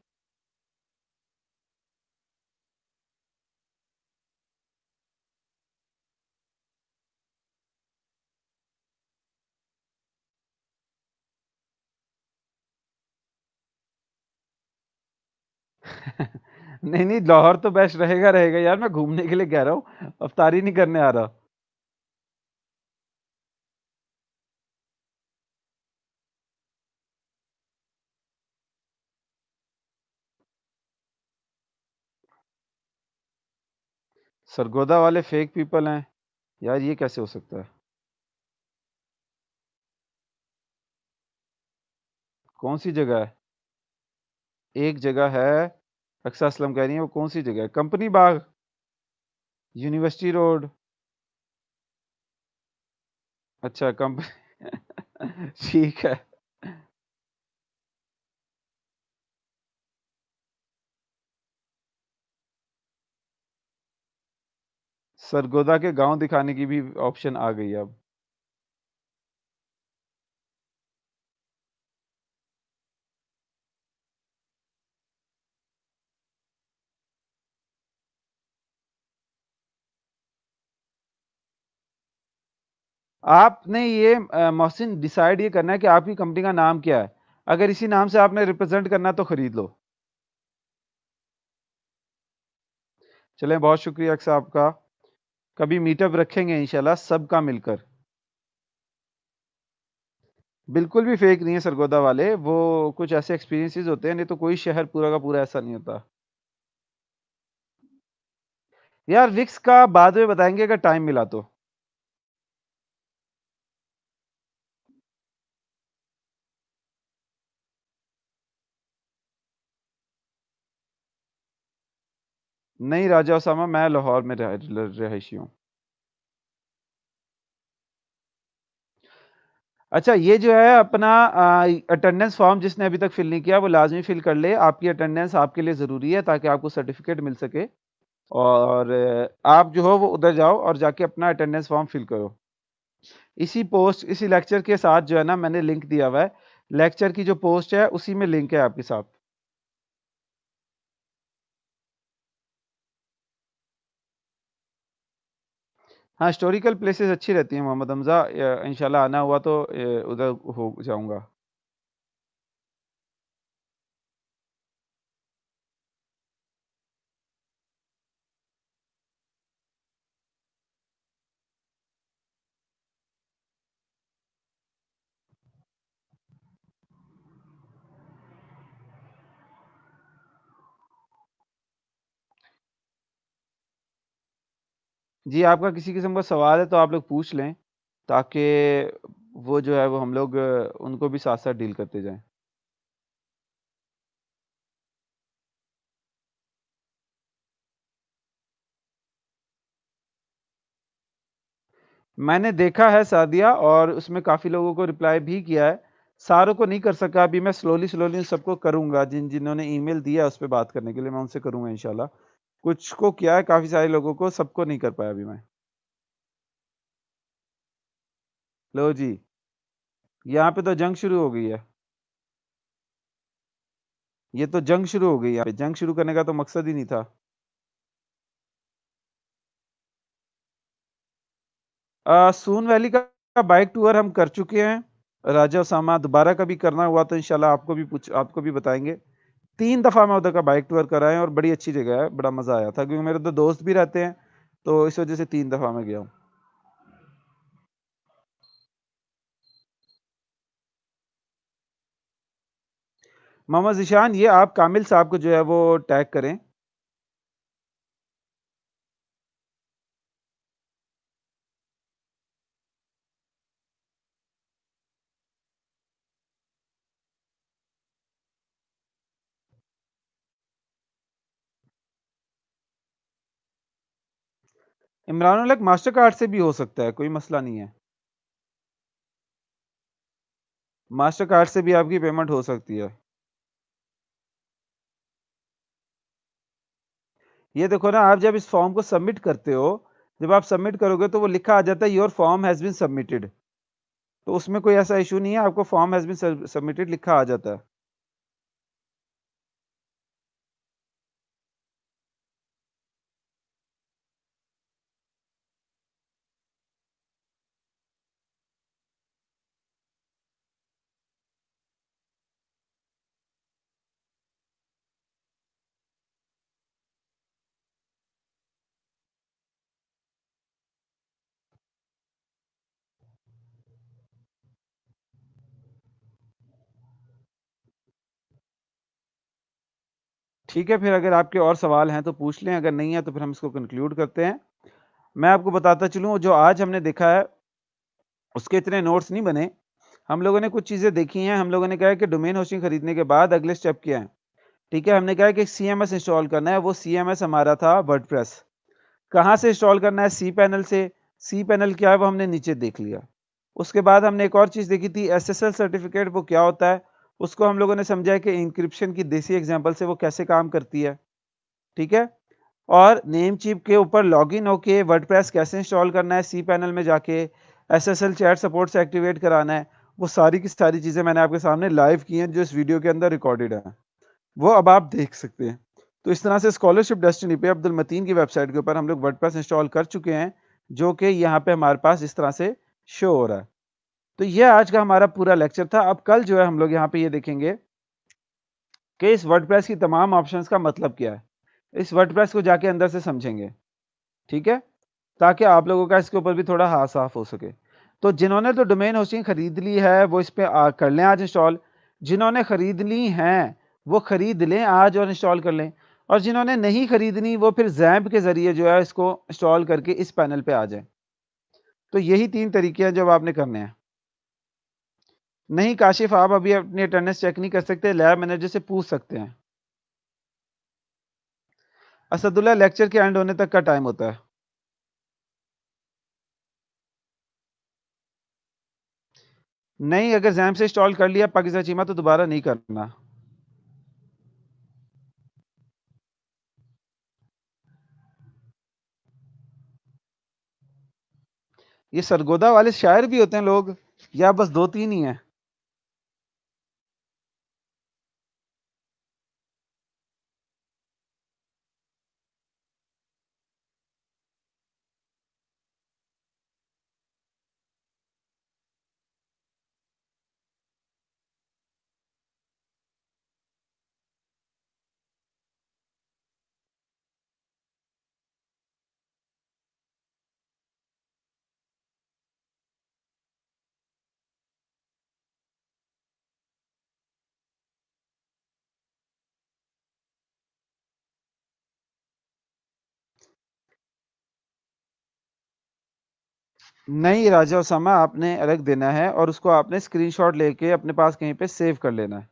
नहीं नहीं, लाहौर तो बेस्ट रहेगा रहेगा यार, मैं घूमने के लिए कह रहा हूँ, अफ्तारी नहीं करने आ रहा। सरगोदा वाले फेक पीपल हैं यार, ये कैसे हो सकता है। कौन सी जगह है। एक जगह है, अक्सा असलम कह रही है, वो कौन सी जगह है, कंपनी बाग, यूनिवर्सिटी रोड। अच्छा कंपनी ठीक है। सरगोदा के गांव दिखाने की भी ऑप्शन आ गई अब। आपने ये मोहसिन डिसाइड ये करना है कि आपकी कंपनी का नाम क्या है। अगर इसी नाम से आपने रिप्रेजेंट करना तो खरीद लो। चलें, बहुत शुक्रिया अक्सर आपका। कभी मीटअप रखेंगे इंशाल्लाह सबका मिलकर। बिल्कुल भी फेक नहीं है सरगोदा वाले, वो कुछ ऐसे एक्सपीरियंसेस होते हैं, नहीं तो कोई शहर पूरा का पूरा ऐसा नहीं होता। यार विक्स का बाद में बताएंगे अगर टाइम मिला तो। नहीं राजा उसामा, मैं लाहौर में रहायशी हूँ। अच्छा, ये जो है अपना अटेंडेंस फॉर्म जिसने अभी तक फिल नहीं किया वो लाजमी फिल कर ले। आपकी अटेंडेंस आपके लिए ज़रूरी है ताकि आपको सर्टिफिकेट मिल सके। और आप जो हो वो उधर जाओ और जाके अपना अटेंडेंस फॉर्म फिल करो। इसी लेक्चर के साथ जो है ना मैंने लिंक दिया हुआ है। लेक्चर की जो पोस्ट है उसी में लिंक है आपके साथ। हाँ, हिस्टोरिकल प्लेसेस अच्छी रहती हैं मोहम्मद हमजा। इंशाल्लाह आना हुआ तो उधर हो जाऊंगा। जी, आपका किसी किस्म का सवाल है तो आप लोग पूछ लें, ताकि वो जो है वो हम लोग उनको भी साथ-साथ डील करते जाएँ। मैंने देखा है सादिया, और उसमें काफ़ी लोगों को रिप्लाई भी किया है। सारों को नहीं कर सका, अभी मैं स्लोली-स्लोली उन सबको करूँगा, जिन्होंने ईमेल दिया उस पे बात करने के लिए, मैं उनसे करूँगा इंशाल्लाह। कुछ को किया है, काफ़ी सारे लोगों को, सबको नहीं कर पाया अभी मैं। लो जी, यहाँ पे तो जंग शुरू हो गई है। ये तो जंग शुरू हो गई है यहाँ पे, जंग शुरू करने का तो मकसद ही नहीं था। सून वैली का बाइक टूर हम कर चुके हैं। राजा उसामा, दोबारा कभी करना हुआ तो इंशाल्लाह आपको भी बताएँगे। 3 दफ़ा मैं उधर का बाइक टूर करा है और बड़ी अच्छी जगह है, बड़ा मज़ा आया था क्योंकि मेरे 2 दोस्त भी रहते हैं, तो इस वज़ह से 3 दफ़ा मैं गया हूँ। मोहम्मद ज़ीशान, ये आप कामिल साहब को जो है वो टैग करें। इमरान उल हक मास्टर कार्ड से भी हो सकता है, कोई मसला नहीं है। मास्टर कार्ड से भी आपकी पेमेंट हो सकती है। ये देखो ना, आप जब इस फॉर्म को सबमिट करते हो, जब आप सबमिट करोगे तो वो लिखा आ जाता है your form has been submitted. तो उसमें कोई ऐसा इश्यू नहीं है, आपको फॉर्म हैज़ बीन सबमिटेड लिखा आ जाता है। ठीक है, फिर अगर आपके और सवाल हैं तो पूछ लें, अगर नहीं है तो फिर हम इसको कंक्लूड करते हैं। मैं आपको बताता चलूँ, जो आज हमने देखा है उसके इतने नोट्स नहीं बने। हम लोगों ने कुछ चीज़ें देखी हैं। हम लोगों ने कहा है कि डोमेन होस्टिंग खरीदने के बाद अगले स्टेप क्या है। ठीक है, हमने कहा है कि सीएमएस इंस्टॉल करना है। वो सीएमएस हमारा था वर्डप्रेस। कहाँ से इंस्टॉल करना है? सी पैनल से। सी पैनल क्या है वो हमने नीचे देख लिया। उसके बाद हमने एक और चीज़ देखी थी, एसएसएल सर्टिफिकेट, वो क्या होता है। उसको हम लोगों ने समझा है कि इंक्रिप्शन की देसी एग्जांपल से वो कैसे काम करती है। ठीक है, और नेम चिप के ऊपर लॉगिन होके वर्डप्रेस कैसे इंस्टॉल करना है, सी पैनल में जाके एसएसएल चैट सपोर्ट से एक्टिवेट कराना है। वो सारी की सारी चीज़ें मैंने आपके सामने लाइव की हैं, जो इस वीडियो के अंदर रिकॉर्डेड है। वो अब आप देख सकते हैं। तो इस तरह से स्कॉलरशिप डेस्टिनी पे अब्दुल मतीन की वेबसाइट के ऊपर हम लोग वर्डप्रेस इंस्टॉल कर चुके हैं, जो कि यहाँ पे हमारे पास इस तरह से शो हो रहा है। तो ये आज का हमारा पूरा लेक्चर था। अब कल जो है हम लोग यहाँ पे ये देखेंगे कि इस वर्डप्रेस की तमाम ऑप्शंस का मतलब क्या है। इस वर्डप्रेस को जाके अंदर से समझेंगे, ठीक है? ताकि आप लोगों का इसके ऊपर भी थोड़ा हाथ साफ हो सके। तो जिन्होंने तो डोमेन होस्टिंग खरीद ली है वो इस पे कर लें आज इंस्टॉल। जिन्होंने खरीद ली हैं वो खरीद लें आज और इंस्टॉल कर लें, और जिन्होंने नहीं खरीदनी वो फिर जैम्प के जरिए जो है इसको इंस्टॉल करके इस पैनल पे आ जाए। तो यही 3 तरीके हैं जो आपने करने हैं। नहीं काशिफ, आप अभी अपनी अटेंडेंस चेक नहीं कर सकते, लैब मैनेजर से पूछ सकते हैं। असदुल्ला, लेक्चर के एंड होने तक का टाइम होता है। नहीं, अगर जैम से इंस्टॉल कर लिया पाकिस्तान चीमा तो दोबारा नहीं करना। ये सरगोदा वाले शायर भी होते हैं लोग, या बस 2-3 ही हैं? नहीं राजा उसामा, आपने अलग देना है और उसको आपने स्क्रीनशॉट लेके अपने पास कहीं पे सेव कर लेना है।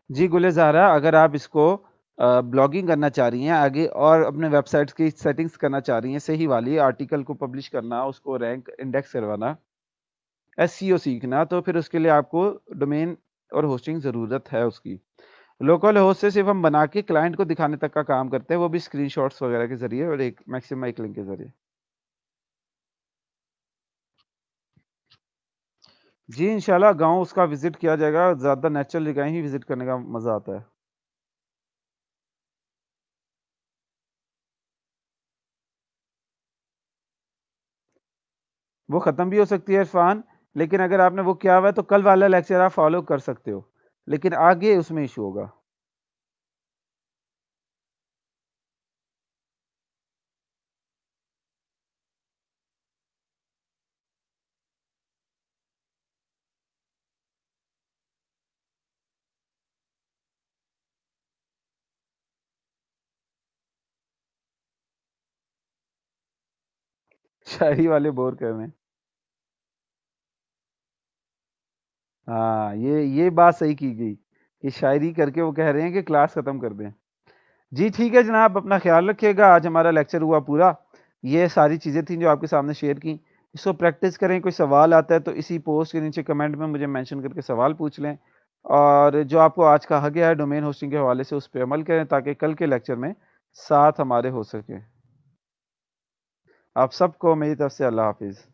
जी गुले ज़हरा, अगर आप इसको ब्लॉगिंग करना चाह रही हैं आगे और अपने वेबसाइट्स की सेटिंग्स करना चाह रही हैं, सही वाली आर्टिकल को पब्लिश करना, उसको रैंक इंडेक्स करवाना, एसईओ सीखना, तो फिर उसके लिए आपको डोमेन और होस्टिंग ज़रूरत है उसकी। लोकल होस्ट से सिर्फ हम बना के क्लाइंट को दिखाने तक का काम करते हैं, वो भी स्क्रीनशॉट्स वगैरह के ज़रिए और एक मैक्सिमम एक लिंक के ज़रिए। जी इंशाल्लाह गाँव उसका विज़िट किया जाएगा, ज़्यादा नेचुरल जगह ही विज़िट करने का मज़ा आता है। वो ख़त्म भी हो सकती है इरफान, लेकिन अगर आपने वो किया हुआ है तो कल वाला लेक्चर आप फॉलो कर सकते हो, लेकिन आगे उसमें इशू होगा। शायरी वाले बोर कर रहे हैं। हाँ, ये बात सही की गई कि शायरी करके वो कह रहे हैं कि क्लास ख़त्म कर दें। जी ठीक है जनाब, अपना ख्याल रखिएगा। आज हमारा लेक्चर हुआ पूरा। ये सारी चीज़ें थी जो आपके सामने शेयर की। इसको प्रैक्टिस करें, कोई सवाल आता है तो इसी पोस्ट के नीचे कमेंट में मुझे मेंशन करके सवाल पूछ लें, और जो आपको आज कहा गया है डोमेन होस्टिंग के हवाले से उस पे अमल करें ताकि कल के लेक्चर में साथ हमारे हो सके। आप सबको मेरी तरफ से अल्लाह हाफ़िज़।